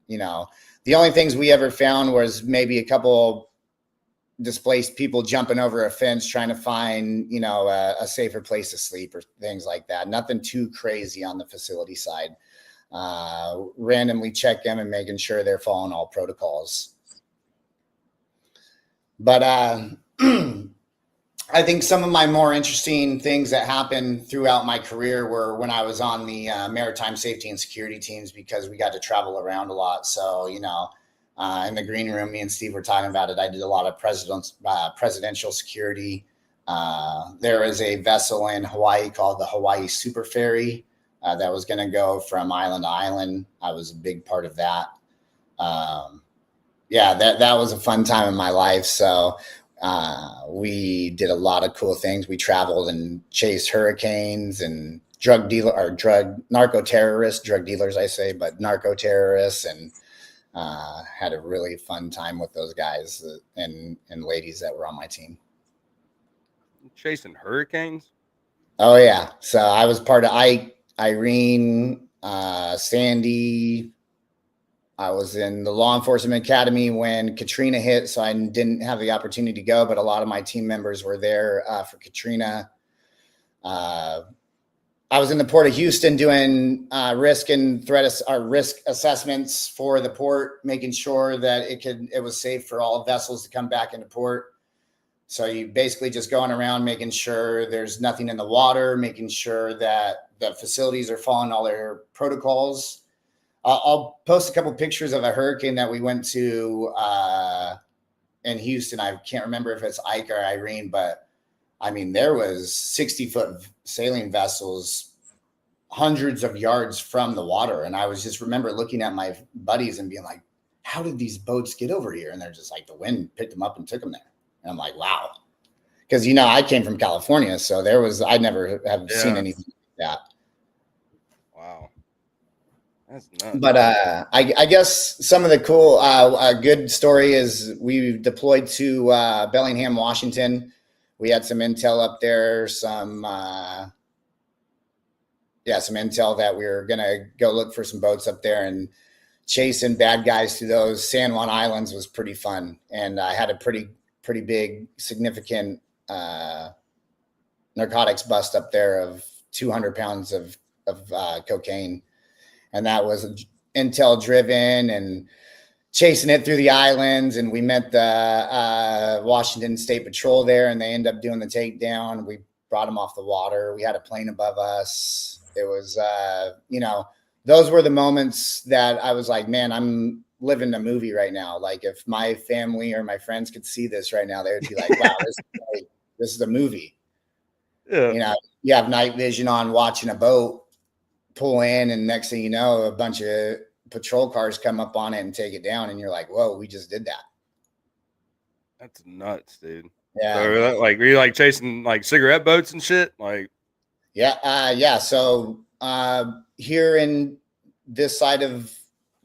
the only things we ever found was maybe a couple displaced people jumping over a fence trying to find, a safer place to sleep or things like that. Nothing too crazy on the facility side. Randomly check them and making sure they're following all protocols. But I think some of my more interesting things that happened throughout my career were when I was on the maritime safety and security teams, because we got to travel around a lot. So, in the green room, me and Steve were talking about it. I did a lot of presidential security. There was a vessel in Hawaii called the Hawaii Super Ferry that was going to go from island to island. I was a big part of that. That was a fun time in my life. So we did a lot of cool things. We traveled and chased hurricanes and drug dealers, I say, but narco terrorists, and had a really fun time with those guys and ladies that were on my team. Chasing hurricanes? Oh yeah. So I was part of Irene, Sandy. I was in the law enforcement academy when Katrina hit, so I didn't have the opportunity to go, but a lot of my team members were there for Katrina. I was in the Port of Houston doing risk assessments for the port, making sure that it was safe for all vessels to come back into port. So you basically just going around making sure there's nothing in the water, making sure that the facilities are following all their protocols. I'll post a couple pictures of a hurricane that we went to in Houston. I can't remember if it's Ike or Irene, but I mean, there was 60-foot sailing vessels hundreds of yards from the water. And I was just remember looking at my buddies and being like, how did these boats get over here? And they're just like, the wind picked them up and took them there. And I'm like, wow. Because, I came from California, so I never have seen anything like that. Wow. That's nuts. But I guess some of the cool, a good story is we deployed to Bellingham, Washington. We had some intel up there, some intel that we were going to go look for some boats up there, and chasing bad guys through those San Juan Islands was pretty fun. And I had a pretty big, significant narcotics bust up there of 200 pounds of cocaine. And that was intel driven and chasing it through the islands. And we met the Washington State Patrol there, and they ended up doing the takedown. We brought them off the water. We had a plane above us. It was, those were the moments that I was like, man, I'm living a movie right now. Like if my family or my friends could see this right now, they would be like, wow, this is a movie. Yeah. You have night vision on watching a boat pull in, and next thing you know, a bunch of patrol cars come up on it and take it down, and you're like, whoa, we just did that. That's nuts, dude. Yeah. So, were you like chasing like cigarette boats and shit? Like, Yeah. So here in this side of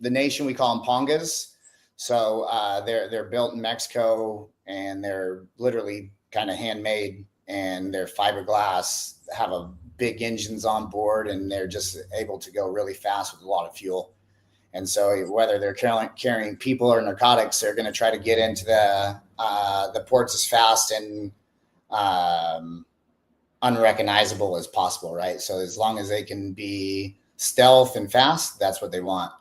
the nation, we call them pongas. So they're built in Mexico, and they're literally kind of handmade, and they're fiberglass, have a big engines on board, and they're just able to go really fast with a lot of fuel. And so whether they're carrying people or narcotics, they're going to try to get into the ports as fast and unrecognizable as possible, right? So as long as they can be stealth and fast, that's what they want.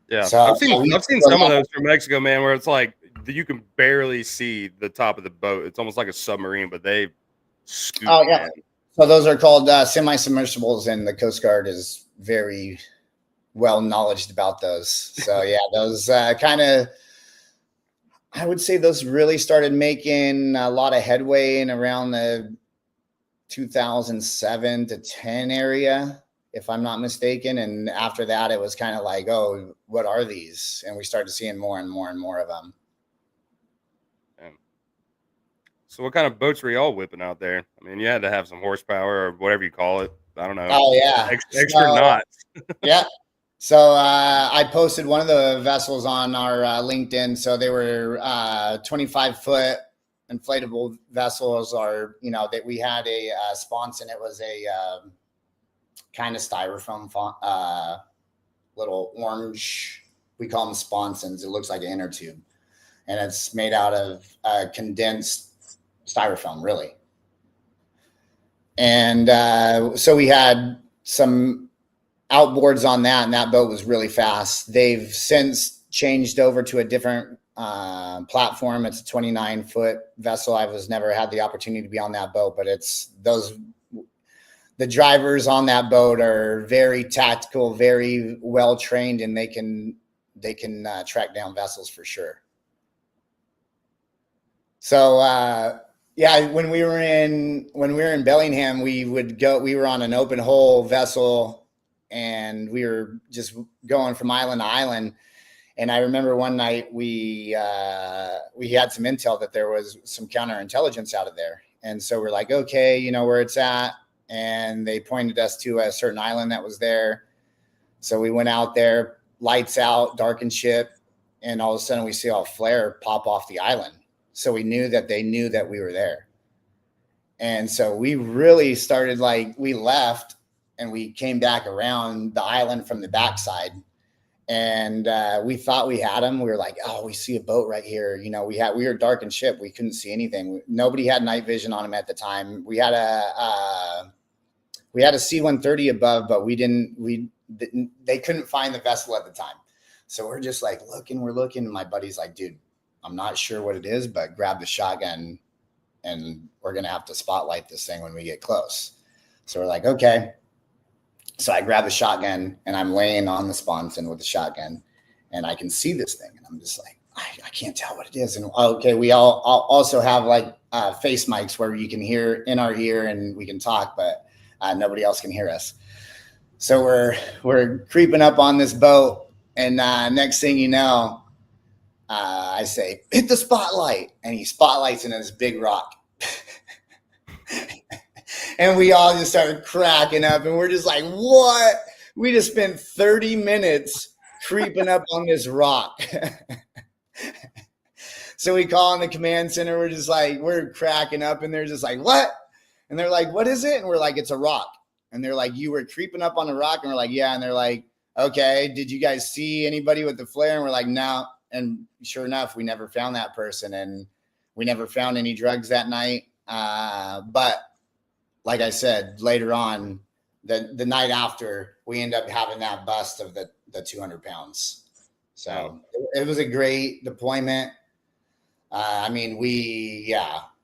Yeah, So I've seen some of those from Mexico, man, where it's like you can barely see the top of the boat. It's almost like a submarine, but they scoop. Oh yeah. Man. So those are called semi-submersibles, and the Coast Guard is very well knowledgeable about those. So yeah, those kind of, I would say those really started making a lot of headway in around the 2007 to 10 area, if I'm not mistaken. And after that, it was kind of like, oh, what are these? And we started seeing more and more and more of them. So what kind of boats were y'all whipping out there? I mean, you had to have some horsepower or whatever you call it. I don't know. Oh yeah. Extra knots. Yeah. So I posted one of the vessels on our LinkedIn. So they were 25-foot inflatable vessels, or, you know, that we had a sponson. It was a kind of styrofoam little orange. We call them sponsons. It looks like an inner tube, and it's made out of condensed styrofoam, really. And so we had some outboards on that, and that boat was really fast. They've since changed over to a different platform. It's a 29-foot vessel. I was never had the opportunity to be on that boat, but it's the drivers on that boat are very tactical, very well trained, and they can track down vessels for sure. So yeah, when we were in Bellingham, we were on an open hull vessel, and we were just going from island to island. And I remember one night we had some intel that there was some counterintelligence out of there. And so we're like, okay, you know where it's at. And they pointed us to a certain island that was there. So we went out there, lights out, darkened ship. And all of a sudden we see a flare pop off the island. So we knew that they knew that we were there. And so we really started, like, we left and we came back around the island from the backside. And we thought we had them. We were like, oh, we see a boat right here. You know, we were darkened ship. We couldn't see anything. Nobody had night vision on them at the time. We had a C-130 above, but they couldn't find the vessel at the time. So we're just like we're looking. And my buddy's like, dude, I'm not sure what it is, but grab the shotgun and we're going to have to spotlight this thing when we get close. So we're like, okay. So I grab the shotgun and I'm laying on the sponson with the shotgun, and I can see this thing. And I'm just like, I can't tell what it is. And okay, we all also have like face mics where you can hear in our ear and we can talk, but nobody else can hear us. So we're creeping up on this boat. And next thing you know, I say, hit the spotlight. And he spotlights in this big rock. And we all just started cracking up, and we're just like, what? We just spent 30 minutes creeping up on this rock. So we call in the command center. We're just like, we're cracking up, and they're just like, what? And they're like, what is it? And we're like, it's a rock. And they're like, you were creeping up on the rock? And we're like, yeah. And they're like, okay, did you guys see anybody with the flare? And we're like, no. And sure enough, we never found that person, and we never found any drugs that night. But like I said, later on, the night after, we end up having that bust of the 200 pounds. So it was a great deployment. I mean, we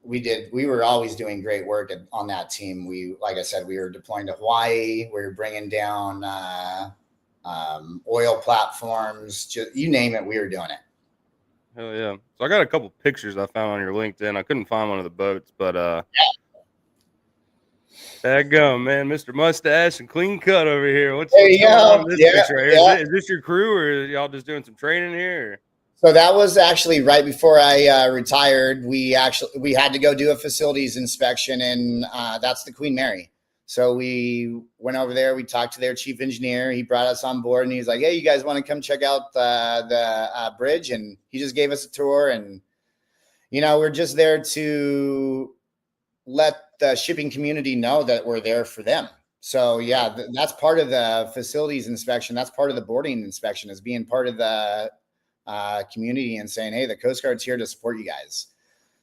were always doing great work on that team. Like I said, we were deploying to Hawaii. We were bringing down oil platforms, just, you name it, we were doing it. Hell yeah. So I got a couple pictures I found on your LinkedIn. I couldn't find one of the boats, but daggum, man, Mr. Mustache and Clean Cut over here. What's going on in this picture right here? Is this your crew, or are y'all just doing some training here? So that was actually right before I retired. We had to go do a facilities inspection, and that's the Queen Mary. So we went over there. We talked to their chief engineer. He brought us on board, and he's like, "Hey, you guys want to come check out the bridge?" And he just gave us a tour. And we're just there to let the shipping community know that we're there for them. So yeah, that's part of the facilities inspection. That's part of the boarding inspection, is being part of the community and saying, "Hey, the Coast Guard's here to support you guys."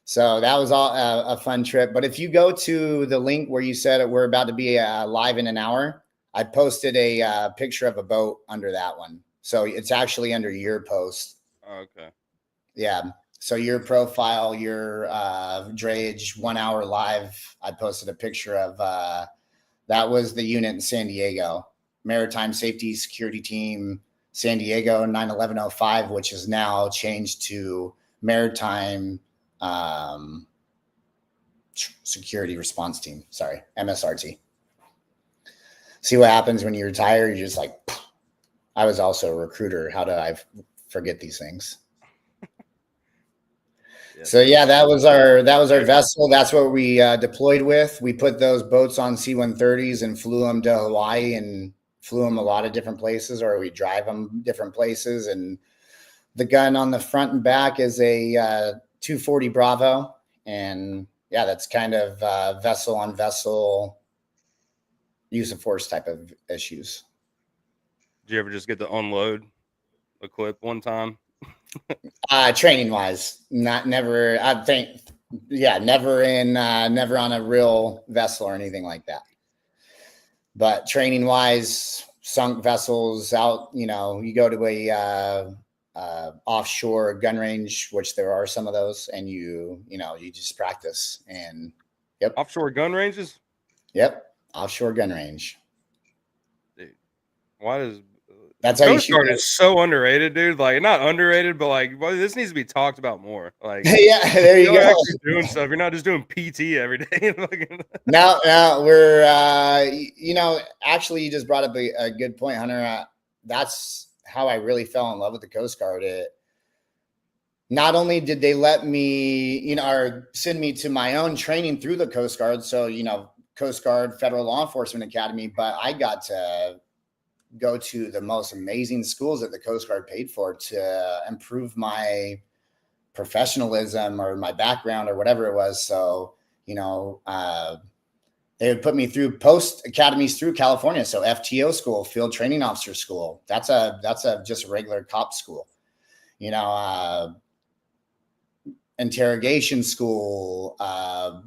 So that was all a fun trip. But if you go to the link where you said we're about to be live in an hour, I posted a picture of a boat under that one. So it's actually under your post. Okay. Yeah. So your profile, your drayage 1 hour live, I posted a picture of that was the unit in San Diego, Maritime Safety Security Team, San Diego 91105, which is now changed to Maritime Security Response Team. Sorry, MSRT. See what happens when you retire? You're just like, I was also a recruiter. How did I forget these things? So yeah, that was our vessel. That's what we deployed with. We put those boats on C-130s and flew them to Hawaii and flew them a lot of different places, or we drive them different places. And the gun on the front and back is a 240 Bravo. And yeah, that's kind of vessel on vessel use of force type of issues. Did you ever just get to unload a clip one time? Training wise, never. I think, yeah, never on a real vessel or anything like that. But training wise, sunk vessels out. You go to a offshore gun range, which there are some of those, and you just practice. And yep, Offshore gun ranges. Yep, offshore gun range. Dude, why does that's how Coast Guard is so underrated, dude? Like, not underrated, but like, well, this needs to be talked about more. Like, yeah, there you go. Actually doing stuff. You're not just doing PT every day. Now we're actually, you just brought up a good point, Hunter. That's how I really fell in love with the Coast Guard. Not only did they let me, or send me to my own training through the Coast Guard, so Coast Guard Federal Law Enforcement Academy, but I got to go to the most amazing schools that the Coast Guard paid for to improve my professionalism or my background or whatever it was. So, they would put me through post academies through California. So FTO school, field training officer school. That's just a regular cop school, interrogation school,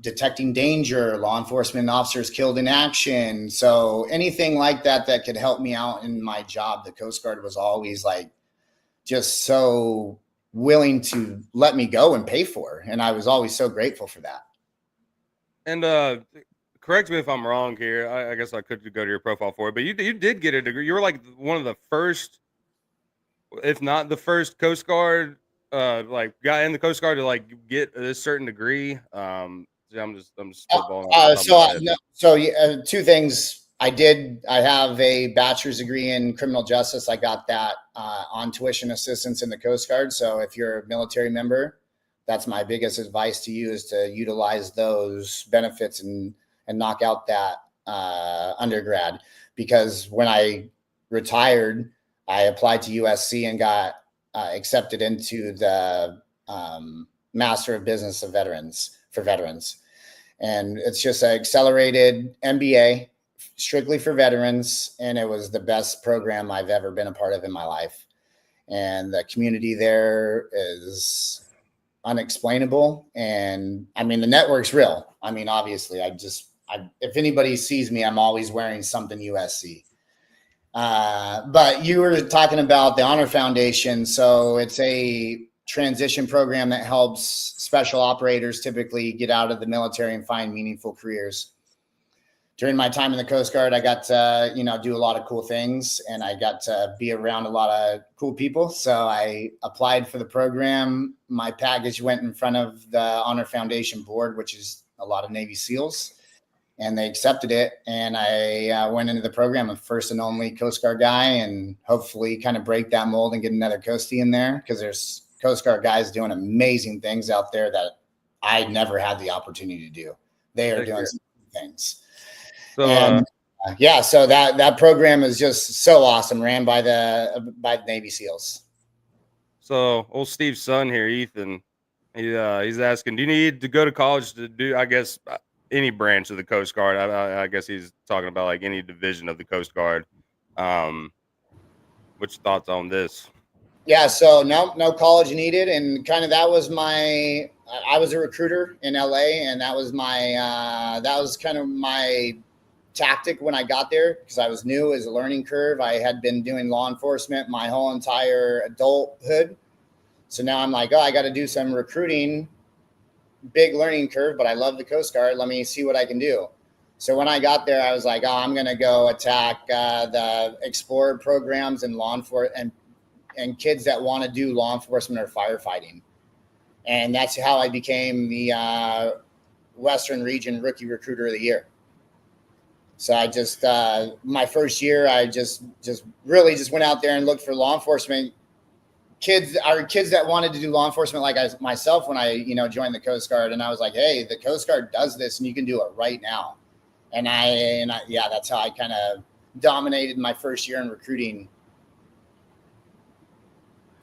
detecting danger, law enforcement officers killed in action. So anything like that could help me out in my job, the Coast Guard was always like just so willing to let me go and pay for. And I was always so grateful for that. And correct me if I'm wrong here. I guess I could go to your profile for it, but you did get a degree. You were like one of the first, if not the first, Coast Guard guy in the Coast Guard to like get a certain degree. I'm just spitballing. Two things. I have a bachelor's degree in criminal justice. I got that on tuition assistance in the Coast Guard. So if you're a military member, that's my biggest advice to you, is to utilize those benefits and knock out that undergrad. Because when I retired, I applied to USC and got accepted into the Master of Business of Veterans for veterans. And it's just an accelerated MBA strictly for veterans. And it was the best program I've ever been a part of in my life. And the community there is unexplainable. And I mean, the network's real. I mean, obviously, if anybody sees me, I'm always wearing something USC. But you were talking about the Honor Foundation. So it's a transition program that helps special operators typically get out of the military and find meaningful careers. During my time in the Coast Guard, I got to, do a lot of cool things, and I got to be around a lot of cool people. So I applied for the program. My package went in front of the Honor Foundation board, which is a lot of Navy SEALs, and they accepted it. And I went into the program, a first and only Coast Guard guy, and hopefully kind of break that mold and get another Coastie in there, because there's Coast Guard guys doing amazing things out there that I never had the opportunity to do. They are doing some things. So, And yeah, so that program is just so awesome, ran by the Navy SEALs. so old Steve's son here, Ethan, he's asking, do you need to go to college to do, I guess, any branch of the Coast Guard? I guess he's talking about like any division of the Coast Guard. What's your thoughts on this? Yeah, so no college needed, and kind of that was I was a recruiter in LA, and that was kind of my tactic when I got there, because I was new, as a learning curve. I had been doing law enforcement my whole entire adulthood. So now I'm like, oh, I got to do some recruiting, big learning curve, but I love the Coast Guard. Let me see what I can do. So when I got there, I was like, oh, I'm going to go attack the Explorer programs and law enforcement and kids that want to do law enforcement or firefighting. And that's how I became the Western Region Rookie Recruiter of the Year. So I just, my first year, I just really just went out there and looked for law enforcement kids that wanted to do law enforcement like myself when I, joined the Coast Guard. And I was like, hey, the Coast Guard does this and you can do it right now. And yeah, that's how I kind of dominated my first year in recruiting.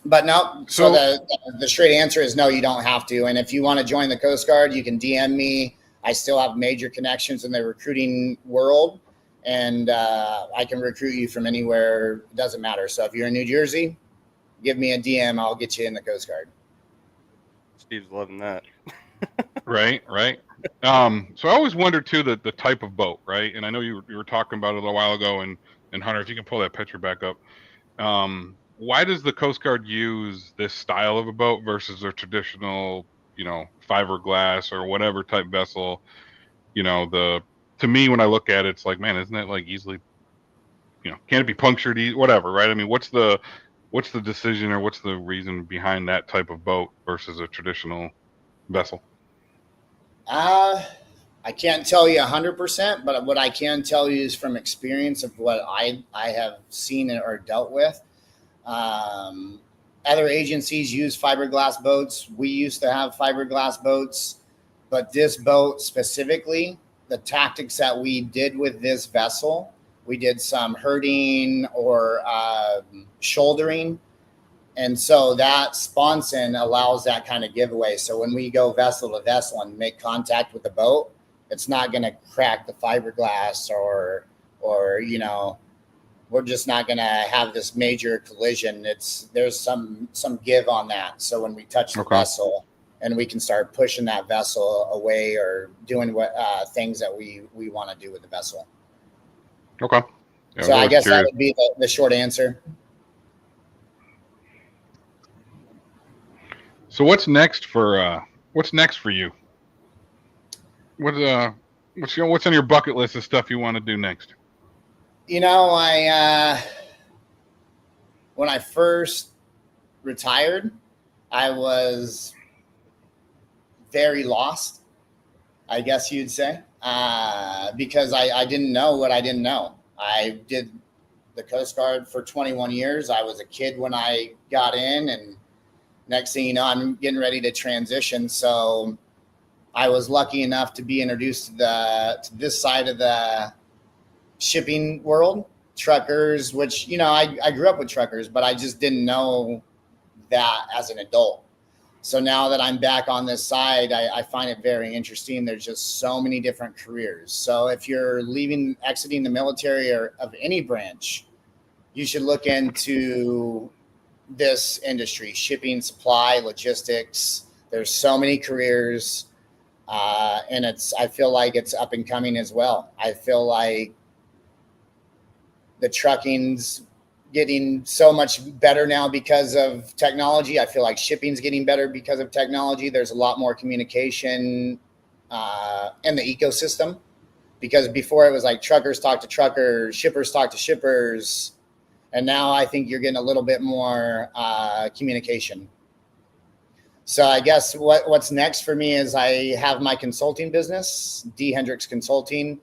But no, so the straight answer is no, you don't have to. And if you want to join the Coast Guard, you can DM me. I still have major connections in the recruiting world, and I can recruit you from anywhere. It doesn't matter. So if you're in New Jersey, give me a DM. I'll get you in the Coast Guard. Steve's loving that. Right. So I always wondered too the type of boat, right? And I know you were talking about it a little while ago, and Hunter, if you can pull that picture back up. Why does the Coast Guard use this style of a boat versus a traditional, fiberglass or whatever type vessel? To me, when I look at it, it's like, man, isn't that like easily, can it be punctured? Whatever, right? I mean, what's the decision or what's the reason behind that type of boat versus a traditional vessel? I can't tell you 100%, but what I can tell you is from experience of what I have seen or dealt with. Other agencies use fiberglass boats. We used to have fiberglass boats, but this boat specifically, the tactics that we did with this vessel, we did some herding or shouldering. And so that sponson allows that kind of giveaway. So when we go vessel to vessel and make contact with the boat, it's not going to crack the fiberglass or we're just not going to have this major collision. There's some give on that. So when we touch the vessel, and we can start pushing that vessel away or doing what things that we want to do with the vessel. Okay. Yeah, so I guess that would be the short answer. So what's next for you? What's on your bucket list of stuff you want to do next? When I first retired, I was very lost, I guess you'd say, because I didn't know what I didn't know. I did the Coast Guard for 21 years. I was a kid when I got in, and next thing you know, I'm getting ready to transition. So I was lucky enough to be introduced to this side of the shipping world, truckers, which, I grew up with truckers, but I just didn't know that as an adult. So now that I'm back on this side, I find it very interesting. There's just so many different careers. So if you're exiting the military or of any branch, you should look into this industry, shipping, supply, logistics. There's so many careers, and I feel like it's up and coming as well. I feel like the trucking's getting so much better now because of technology. I feel like shipping's getting better because of technology. There's a lot more communication in the ecosystem, because before it was like truckers talk to truckers, shippers talk to shippers. And now I think you're getting a little bit more communication. So I guess what's next for me is I have my consulting business, D Hendrix Consulting.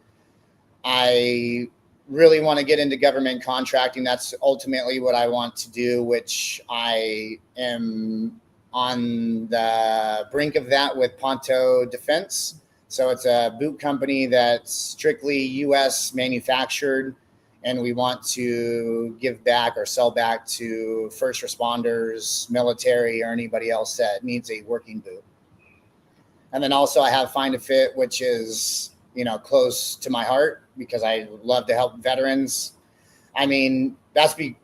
I really want to get into government contracting. That's ultimately what I want to do, which I am on the brink of that with Ponto Defense. So it's a boot company that's strictly U.S. manufactured, and we want to give back or sell back to first responders, military, or anybody else that needs a working boot. And then also I have Find a Fit, which is, close to my heart because I love to help veterans. I mean, that's the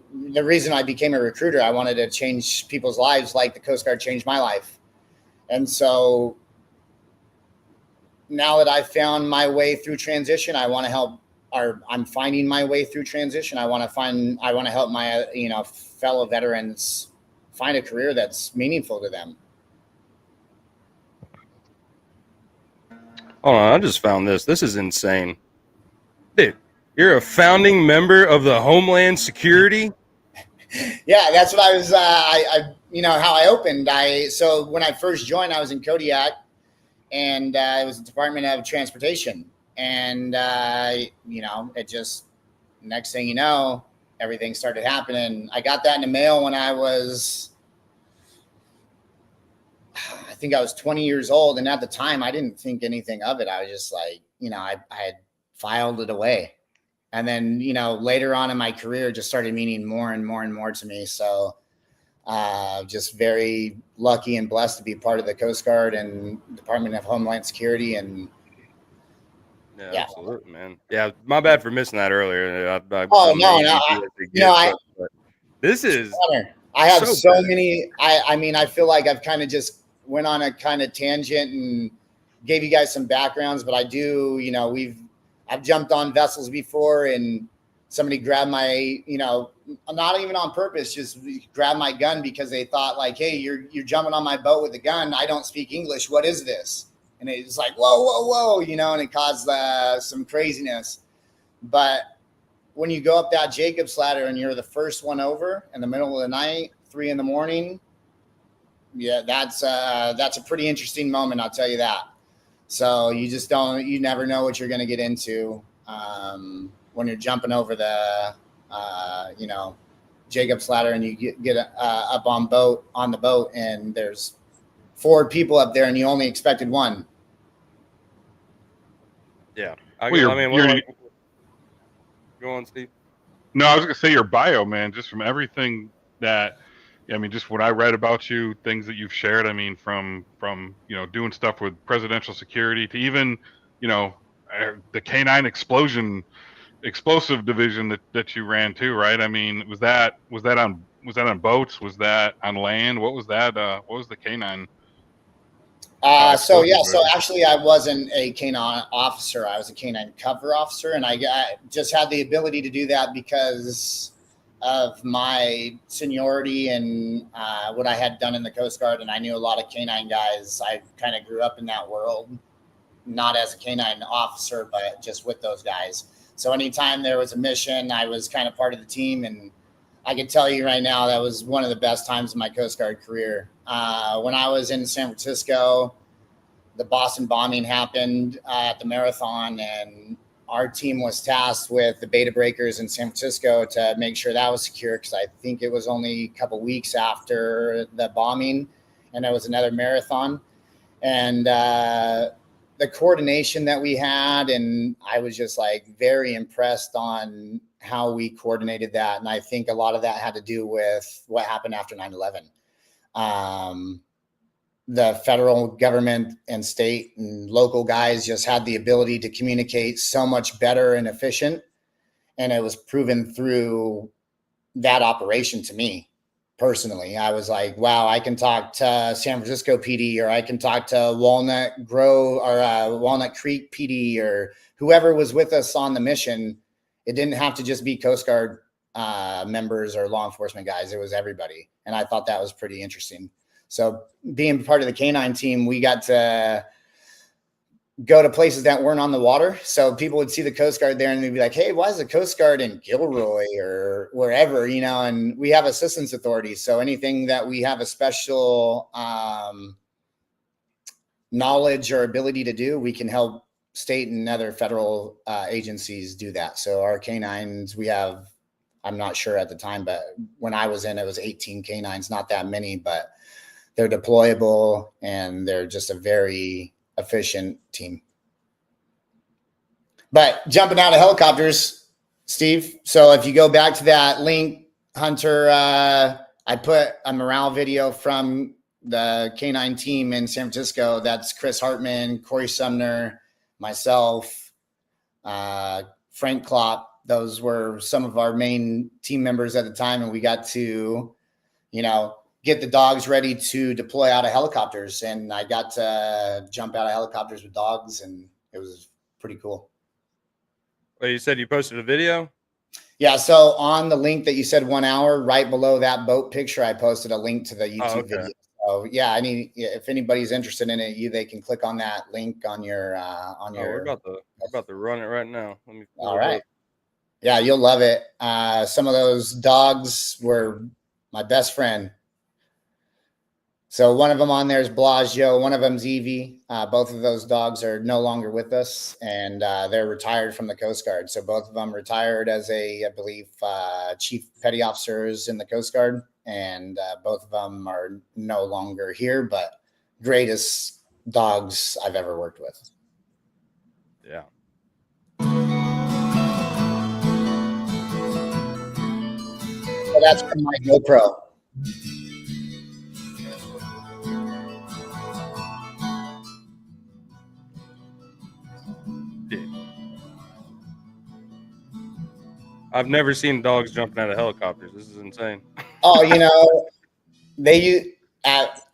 reason I became a recruiter. I wanted to change people's lives like the Coast Guard changed my life. And so now that I've found my way through transition, I want to help, or I'm finding my way through transition. I want to help my, fellow veterans find a career that's meaningful to them. Hold on, I just found this. This is insane. Dude, you're a founding member of the Homeland Security? Yeah, that's what I was, how I opened. So when I first joined, I was in Kodiak, and it was the Department of Transportation. And, it just, next thing you know, everything started happening. I got that in the mail when I was, I think I was 20 years old. And at the time, I didn't think anything of it. I was just like, I had filed it away. And then, later on in my career, just started meaning more and more and more to me. So just very lucky and blessed to be part of the Coast Guard and Department of Homeland Security. And yeah, absolutely, man. Yeah, my bad for missing that earlier. This is. I have so many. I feel like I've kind of just went on a kind of tangent and gave you guys some backgrounds, but I do, I've jumped on vessels before and somebody grabbed my, not even on purpose, just grabbed my gun because they thought like, hey, you're jumping on my boat with a gun. I don't speak English. What is this? And it's like, whoa, and it caused some craziness. But when you go up that Jacob's ladder and you're the first one over in the middle of the night, 3 a.m, yeah, that's a pretty interesting moment. I'll tell you that. So you never know what you're going to get into when you're jumping over the, Jacob's ladder and you get up on the boat and there's 4 people up there and you only expected 1. Yeah. Go on, Steve. No, I was going to say your bio, man, just from everything that, just what I read about you, things that you've shared. From doing stuff with presidential security to even, the K9 explosive division that you ran too, right? Was that on boats? Was that on land? What was that? What was the K9? So actually I wasn't a K9 officer. I was a K9 cover officer, and I just had the ability to do that because of my seniority and what I had done in the Coast Guard. And I knew a lot of K9 guys. I kind of grew up in that world, not as a K9 officer, but just with those guys. So anytime there was a mission, I was kind of part of the team. And I can tell you right now, that was one of the best times of my Coast Guard career. When I was in San Francisco, the Boston bombing happened at the marathon, and our team was tasked with the beta breakers in San Francisco to make sure that was secure, because I think it was only a couple weeks after the bombing, and there was another marathon. And the coordination that we had, and I was just like very impressed on how we coordinated that. And I think a lot of that had to do with what happened after 9/11. The federal government and state and local guys just had the ability to communicate so much better and efficient. And it was proven through that operation to me personally. I was like, wow, I can talk to San Francisco PD, or I can talk to Walnut Grove or Walnut Creek PD, or whoever was with us on the mission. It didn't have to just be Coast Guard members or law enforcement guys. It was everybody. And I thought that was pretty interesting. So being part of the K9 team, we got to go to places that weren't on the water. So people would see the Coast Guard there and they'd be like, hey, why is the Coast Guard in Gilroy or wherever, and we have assistance authorities. So anything that we have a special knowledge or ability to do, we can help state and other federal agencies do that. So our K9s, we have, I'm not sure at the time, but when I was in, it was 18 K9s, not that many, but they're deployable and they're just a very efficient team. But jumping out of helicopters, Steve. So if you go back to that link, Hunter, I put a morale video from the K9 team in San Francisco. That's Chris Hartman, Corey Sumner, myself, Frank Klopp. Those were some of our main team members at the time. And we got to, get the dogs ready to deploy out of helicopters. And I got to jump out of helicopters with dogs, and it was pretty cool. Well, you said you posted a video? Yeah. So on the link that you said 1 hour, right below that boat picture, I posted a link to the YouTube video. So yeah, if anybody's interested in it, they can click on that link on your, We're about to run it right now. Let me. All right. Yeah, you'll love it. Some of those dogs were my best friend. So one of them on there is Blasio. One of them's Evie. Both of those dogs are no longer with us, and they're retired from the Coast Guard. So both of them retired as I believe, chief petty officers in the Coast Guard, and both of them are no longer here, but greatest dogs I've ever worked with. Yeah. So that's from my GoPro. I've never seen dogs jumping out of helicopters. This is insane. Oh,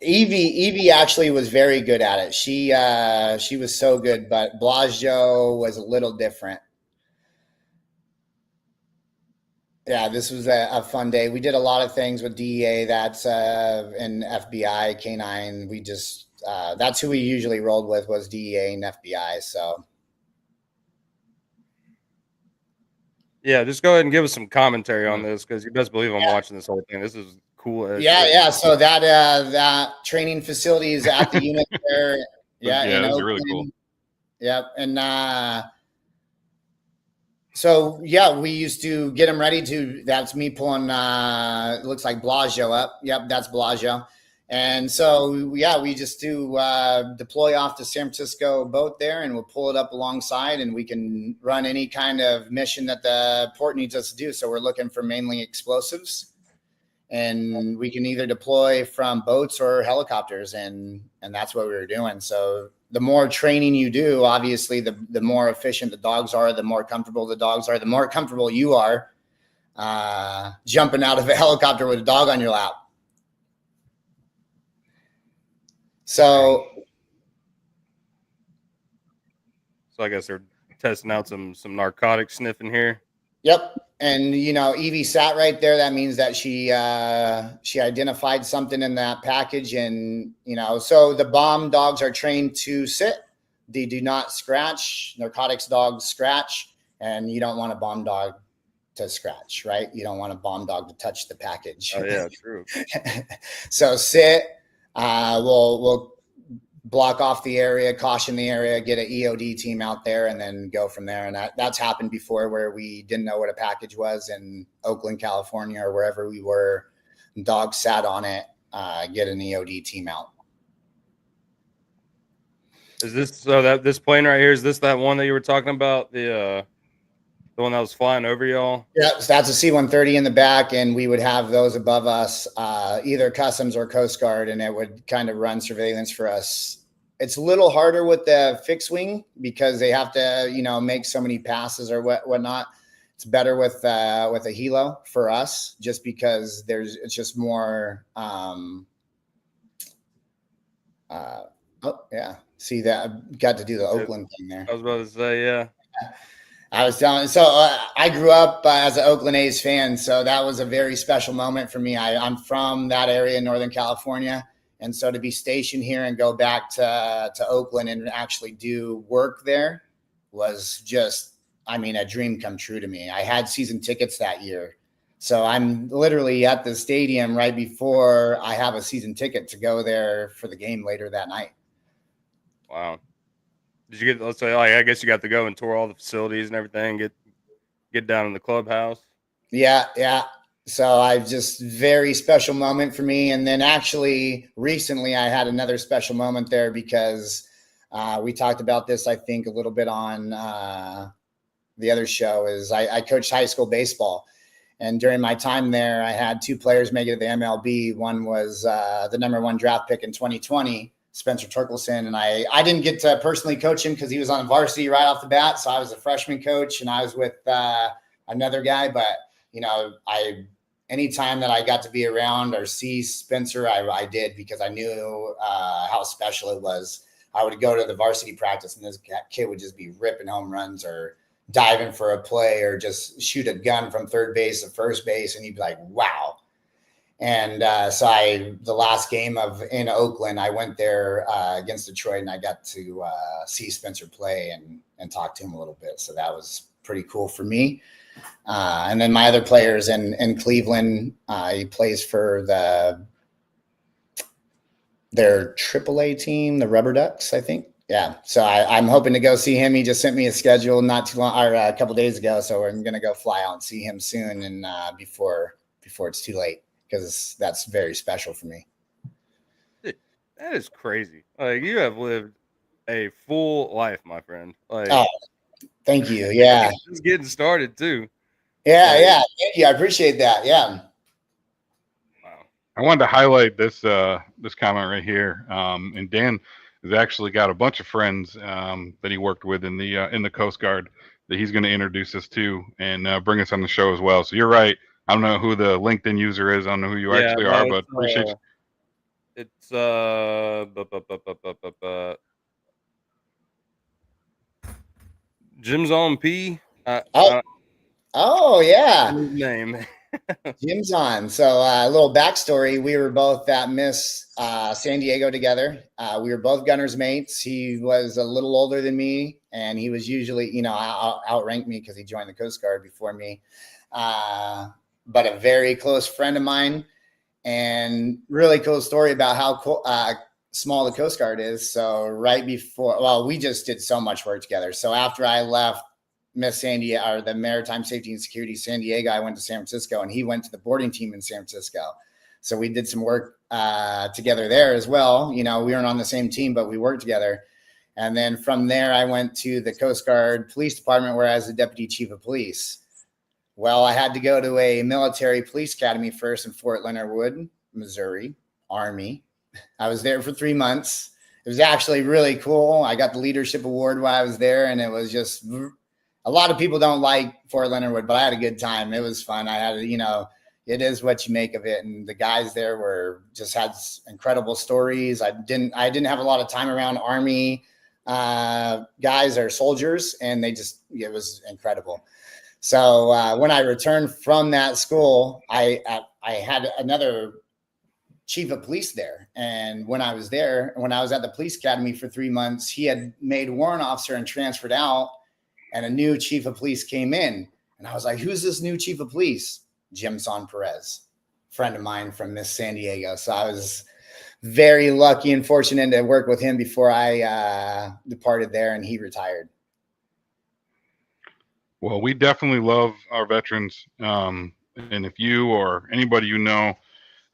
Evie actually was very good at it. She was so good, but Blasio was a little different. Yeah, this was a fun day. We did a lot of things with DEA. That's and FBI, K9. We just that's who we usually rolled with, was DEA and FBI. So yeah, just go ahead and give us some commentary on this, because you best believe I'm watching this whole thing. This is cool. Yeah. So that training facility is at the unit there. Yeah, it was really cool. Yep, and so yeah, we used to get them ready to. That's me pulling. It looks like Blasio up. Yep, that's Blasio. And so yeah, we just do deploy off to San Francisco boat there, and we'll pull it up alongside, and we can run any kind of mission that the port needs us to do. So we're looking for mainly explosives, and we can either deploy from boats or helicopters, and that's what we were doing. So the more training you do, obviously, the more efficient the dogs are, the more comfortable the dogs are, the more comfortable you are jumping out of a helicopter with a dog on your lap. So I guess they're testing out some narcotic sniffing here. Yep. And, Evie sat right there. That means that she identified something in that package. And, so the bomb dogs are trained to sit. They do not scratch. Narcotics dogs scratch. And you don't want a bomb dog to scratch, right? You don't want a bomb dog to touch the package. Oh, yeah, true. So sit. We'll block off the area, caution the area, get an EOD team out there, and then go from there. And that's happened before, where we didn't know what a package was in Oakland, California, or wherever we were. Dogs sat on it, get an EOD team out. Is this this plane right here? Is this that one that you were talking about? The one that was flying over y'all? Yeah, so that's a C-130 in the back, and we would have those above us, either Customs or Coast Guard, and it would kind of run surveillance for us. It's a little harder with the fixed wing because they have to, make so many passes or whatnot. It's better with a helo for us, just because it's just more. See that I got to do the Oakland thing there. I was about to say, yeah. I was telling. So I grew up as an Oakland A's fan, so that was a very special moment for me. I'm from that area in Northern California, and so to be stationed here and go back to Oakland and actually do work there was just, a dream come true to me. I had season tickets that year, so I'm literally at the stadium right before I have a season ticket to go there for the game later that night. Wow. Did you let's say, I guess you got to go and tour all the facilities and everything, get down in the clubhouse? Yeah. So I've just very special moment for me. And then actually recently I had another special moment there because we talked about this, I think, a little bit on the other show is I coached high school baseball. And during my time there, I had 2 players make it to the MLB. One was the #1 draft pick in 2020, Spencer Torkelson. And I didn't get to personally coach him because he was on varsity right off the bat. So I was a freshman coach and I was with another guy. But, anytime that I got to be around or see Spencer, I did, because I knew how special it was. I would go to the varsity practice and this kid would just be ripping home runs or diving for a play or just shoot a gun from third base to first base. And you'd be like, wow. And so the last game in Oakland, I went there against Detroit and I got to see Spencer play and talk to him a little bit. So that was pretty cool for me. And then my other players in Cleveland, he plays for their AAA team, the Rubber Ducks, I think. Yeah. So I'm hoping to go see him. He just sent me a schedule not too long, or a couple days ago. So I'm going to go fly out and see him soon. And before it's too late, because that's very special for me. That is crazy. Like, you have lived a full life, my friend. Like, oh, thank you. Yeah. Just getting started too. Yeah. Yeah. Thank you. I appreciate that. Yeah. Wow. I wanted to highlight this comment right here. And Dan has actually got a bunch of friends that he worked with in the Coast Guard that he's going to introduce us to and bring us on the show as well. So you're right. I don't know who the LinkedIn user is. I don't know who you actually are, but appreciate you. It's Jim's on P. Oh yeah. His name. Jim's on. So a little backstory. We were both at Miss San Diego together. We were both gunners mates. He was a little older than me, and he was usually, outranked me because he joined the Coast Guard before me. But a very close friend of mine, and really cool story about how small the Coast Guard is. So right before, we just did so much work together. So after I left Miss San Diego, or the Maritime Safety and Security San Diego, I went to San Francisco, and he went to the boarding team in San Francisco. So we did some work together there as well. We weren't on the same team, but we worked together. And then from there, I went to the Coast Guard Police Department, where I was the Deputy Chief of Police. Well, I had to go to a military police academy first in Fort Leonard Wood, Missouri, Army. I was there for 3 months. It was actually really cool. I got the leadership award while I was there, and it was just, a lot of people don't like Fort Leonard Wood, but I had a good time. It was fun. I had, it is what you make of it. And the guys there had incredible stories. I didn't have a lot of time around Army guys or soldiers, and it was incredible. So when I returned from that school, I had another chief of police there. And when I was at the police academy for 3 months, he had made warrant officer and transferred out, and a new chief of police came in. And I was like, who's this new chief of police? Jim San Perez, friend of mine from Miss San Diego. So I was very lucky and fortunate to work with him before I departed there, and he retired. Well, we definitely love our veterans. And if you or anybody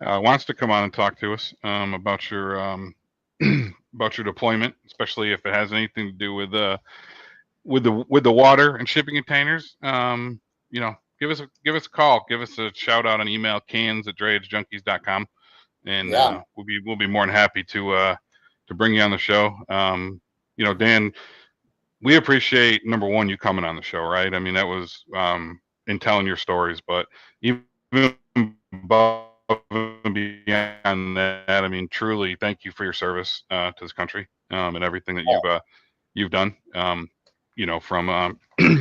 wants to come on and talk to us about your about your deployment, especially if it has anything to do with the water and shipping containers, give us a call, give us a shout out on email, cans@drayagejunkies.com, and we'll be more than happy to bring you on the show. Dan, we appreciate, number one, you coming on the show, right? I mean, that was in telling your stories, but even above and beyond that, I mean, truly, thank you for your service to this country and everything that you've done. From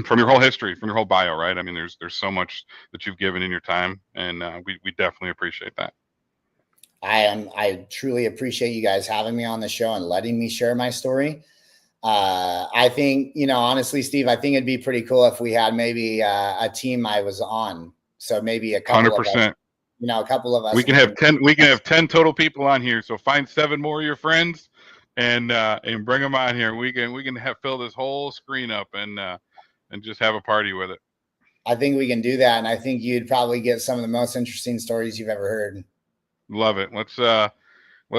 from your whole history, from your whole bio, right? I mean, there's so much that you've given in your time, and we definitely appreciate that. I truly appreciate you guys having me on the show and letting me share my story. I think, honestly, Steve, I think it'd be pretty cool if we had maybe a team I was on. So maybe a couple 100%. Of us, a couple of us. We can have 10. We can have 10 total people on here. So find 7 more of your friends and bring them on here. We can fill this whole screen up and just have a party with it. I think we can do that, and I think you'd probably get some of the most interesting stories you've ever heard. Love it. Let's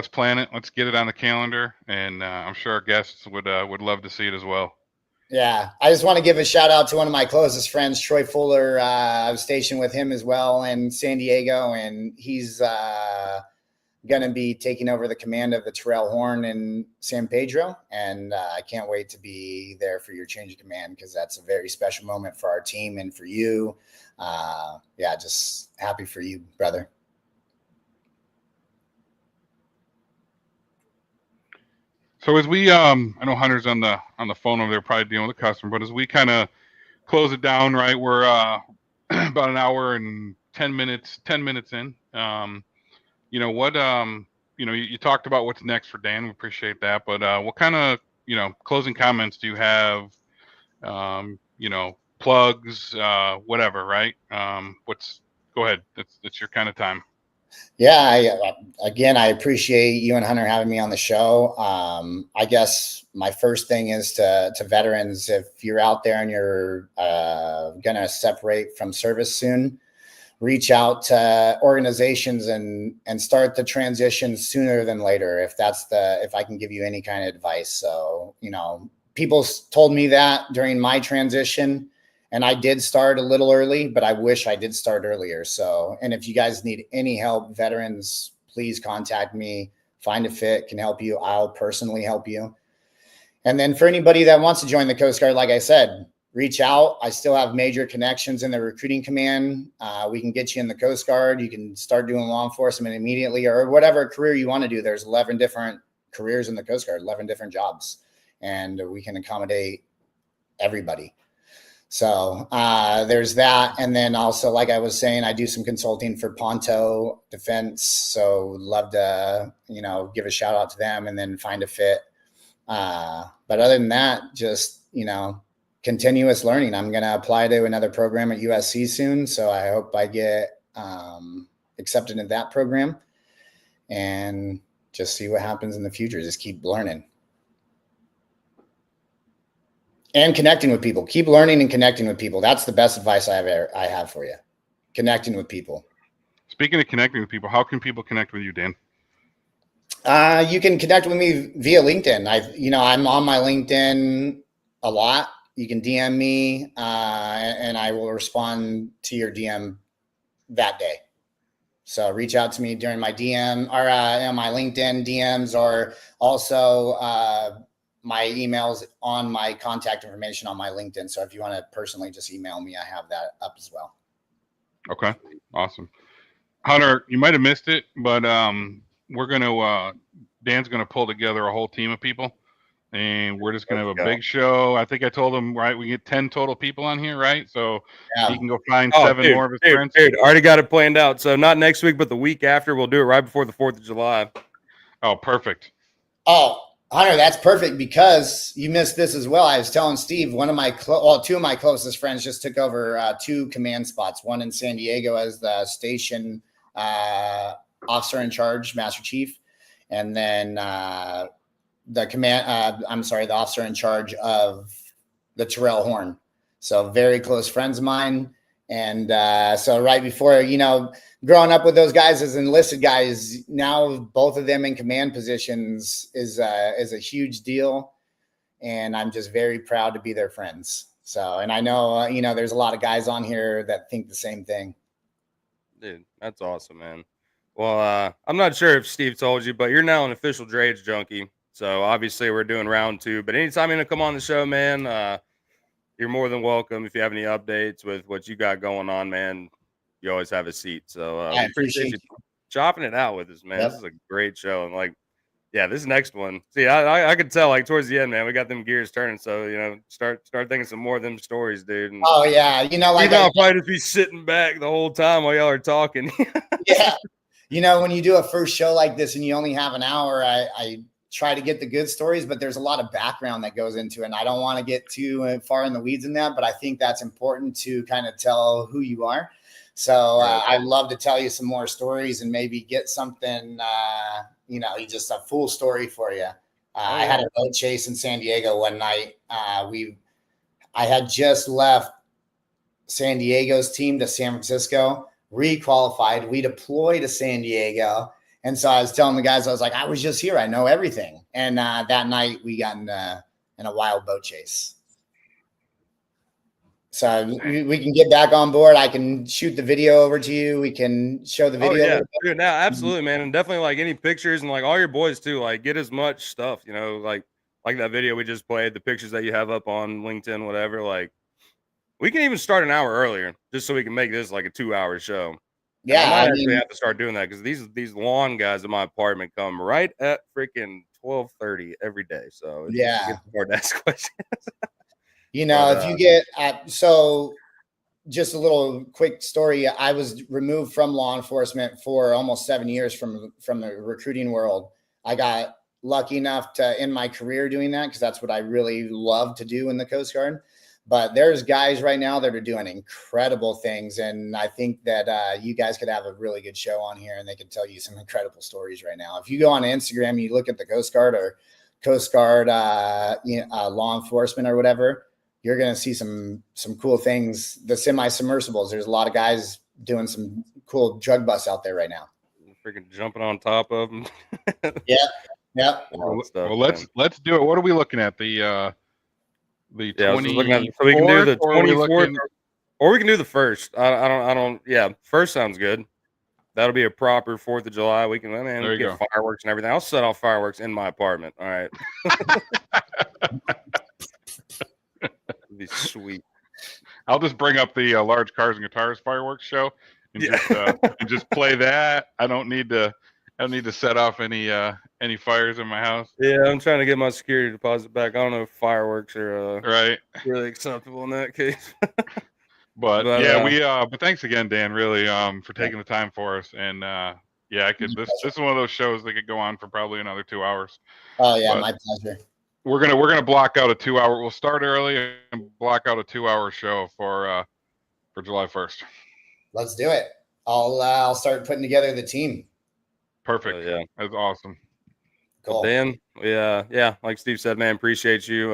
plan it. Let's get it on the calendar, and I'm sure our guests would love to see it as well. Yeah, I just want to give a shout out to one of my closest friends, Troy Fuller. I was stationed with him as well in San Diego, and he's going to be taking over the command of the Terrell Horn in San Pedro. And I can't wait to be there for your change of command, because that's a very special moment for our team and for you. Yeah, just happy for you, brother. So as we, I know Hunter's on the phone over there, probably dealing with a customer, but as we kind of close it down, right, we're about an hour and 10 minutes in. You know what? You know, you talked about what's next for Dan. We appreciate that, but what kind of, you know, closing comments do you have? You know, plugs, whatever, right? Go ahead. It's your kind of time. Yeah, again, I appreciate you and Hunter having me on the show. I guess my first thing is to veterans, if you're out there and you're going to separate from service soon, reach out to organizations and start the transition sooner than later, if I can give you any kind of advice. So, you know, people told me that during my transition, and I did start a little early, but I wish I did start earlier. So, and if you guys need any help, veterans, please contact me. Find a Fit can help you. I'll personally help you. And then for anybody that wants to join the Coast Guard, like I said, reach out. I still have major connections in the recruiting command. We can get you in the Coast Guard. You can start doing law enforcement immediately, or whatever career you want to do. There's 11 different careers in the Coast Guard, 11 different jobs, and we can accommodate everybody. So there's that. And then also, like I was saying, I do some consulting for Ponto Defense. So love to, you know, give a shout out to them and then Find a Fit. But other than that, just, you know, continuous learning. I'm going to apply to another program at USC soon. So I hope I get accepted in that program and just see what happens in the future. Just keep learning. And connecting with people. Keep learning and connecting with people. That's the best advice I have for you. Connecting with people. Speaking of connecting with people, how can people connect with you, Dan? You can connect with me via LinkedIn. I'm on my LinkedIn a lot. You can DM me, and I will respond to your DM that day. So reach out to me during my DM or on my LinkedIn DMs, or also my emails on my contact information on my LinkedIn. So if you want to personally just email me, I have that up as well. Okay. Awesome. Hunter, you might have missed it, but we're going to, Dan's going to pull together a whole team of people, and we're just going to have a big show. I think I told him, right, we get 10 total people on here, right? So he can go find 7 more of his friends. Dude, already got it planned out. So not next week, but the week after. We'll do it right before the 4th of July. Oh, perfect. Oh, Hunter, that's perfect, because you missed this as well. I was telling Steve, two of my closest friends just took over 2 command spots, one in San Diego as the station officer in charge, Master Chief, and then the officer in charge of the Terrell Horn. So very close friends of mine. And so right before, you know, growing up with those guys as enlisted guys, now both of them in command positions is a huge deal. And I'm just very proud to be their friends. So, and I know, you know, there's a lot of guys on here that think the same thing. Dude, that's awesome, man. Well, I'm not sure if Steve told you, but you're now an official Drayage junkie. So obviously we're doing round 2, but anytime you're going to come on the show, man, you're more than welcome. If you have any updates with what you got going on, man, you always have a seat. So I appreciate you chopping it out with us, man. Yep. This is a great show. And like, yeah, this next one, see, I could tell like towards the end, man, we got them gears turning. So, you know, start thinking some more of them stories, dude. And oh yeah. You know, like I'll probably just be sitting back the whole time while y'all are talking. Yeah. You know, when you do a first show like this and you only have an hour, I try to get the good stories, but there's a lot of background that goes into it. And I don't want to get too far in the weeds in that, but I think that's important to kind of tell who you are. So I'd love to tell you some more stories and maybe get something, you know, just a full story for you. I had a boat chase in San Diego one night. I had just left San Diego's team to San Francisco, re-qualified. We deployed to San Diego. And so I was telling the guys, I was like, I was just here. I know everything. And that night we got in a wild boat chase. So we can get back on board. I can shoot the video over to you. We can show the Oh video. yeah, dude, now absolutely, man, and definitely like any pictures and like all your boys too. Like get as much stuff, like that video we just played, the pictures that you have up on LinkedIn, whatever. Like we can even start an hour earlier just so we can make this like a 2-hour show. Yeah, and I might actually have to start doing that because these lawn guys in my apartment come right at freaking 12:30 every day. So it's hard to ask questions. If you get so just a little quick story. I was removed from law enforcement for almost 7 years from the recruiting world. I got lucky enough to end my career doing that because that's what I really love to do in the Coast Guard. But there's guys right now that are doing incredible things. And I think that you guys could have a really good show on here and they could tell you some incredible stories right now. If you go on Instagram, and you look at the Coast Guard or Coast Guard law enforcement or whatever, you're going to see some cool things. The semi-submersibles, there's a lot of guys doing some cool drug busts out there right now. Freaking jumping on top of them. Yeah. Well, let's do it. What are we looking at? The 24th, so we can do the 24th, or we can do the 1st. I don't. Yeah, 1st sounds good. That'll be a proper 4th of July. We can get fireworks and everything. I'll set off fireworks in my apartment. All right. Be sweet. I'll just bring up the large cars and guitars fireworks show and just play that. I don't need to set off any fires in my house. Yeah, I'm trying to get my security deposit back. I don't know if fireworks are right really acceptable in that case. but thanks again, Dan, really for taking the time for us. And this is one of those shows that could go on for probably another 2 hours. Oh yeah, my pleasure. We're gonna block out a 2 hour. We'll start early and block out a 2 hour show for July 1st. Let's do it. I'll start putting together the team. Perfect. Yeah, that's awesome. Cool. Dan, yeah, like Steve said, man, appreciate you.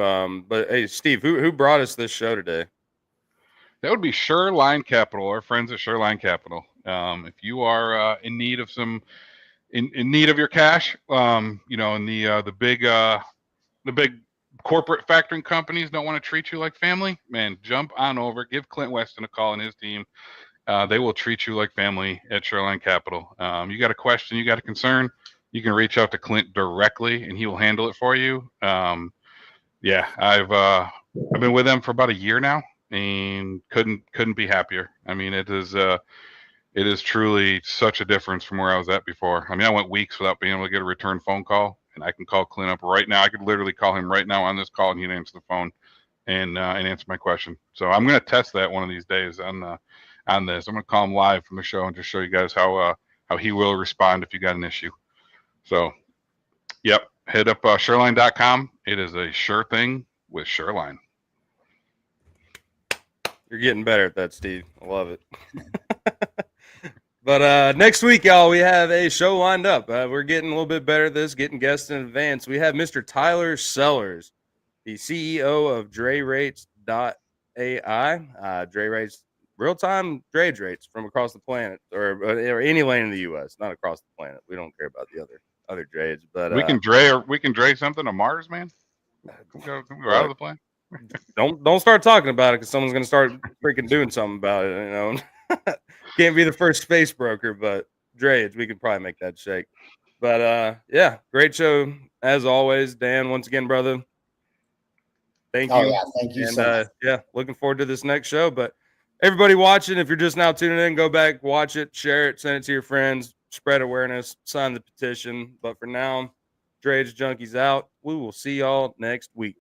But hey, Steve, who brought us this show today? That would be SureLine Capital, our friends at SureLine Capital. If you are in need of in need of your cash, in the big corporate factoring companies don't want to treat you like family, man, jump on over, give Clint Weston a call and his team. They will treat you like family at SureLine Capital. You got a question, you got a concern, you can reach out to Clint directly and he will handle it for you. I've been with them for about a year now and couldn't be happier. I mean, it is truly such a difference from where I was at before. I mean, I went weeks without being able to get a return phone call, and I can call Clint up right now. I could literally call him right now on this call and he'd answer the phone and answer my question. So I'm going to test that one of these days on this. I'm going to call him live from the show and just show you guys how he will respond if you got an issue. So, yep, hit up SureLine.com. It is a sure thing with SureLine. You're getting better at that, Steve. I love it. But next week, y'all, we have a show lined up. We're getting a little bit better at this, getting guests in advance. We have Mr. Tyler Sellers, the CEO of DrayRates.ai. Dray Rates, real-time drayage rates from across the planet, or any lane in the U.S., not across the planet. We don't care about the other drayage. But we can dray something to Mars, man. Can we go out of the plane? Don't start talking about it because someone's going to start freaking doing something about it. Can't be the first space broker, but drayage, we could probably make that shake. But great show as always, Dan. Once again, brother, thank you. Yeah, thank you so much. Looking forward to this next show. But everybody watching, if you're just now tuning in, go back, watch it, share it, send it to your friends, spread awareness, sign the petition. But for now, Drayage Junkies out. We will see y'all next week.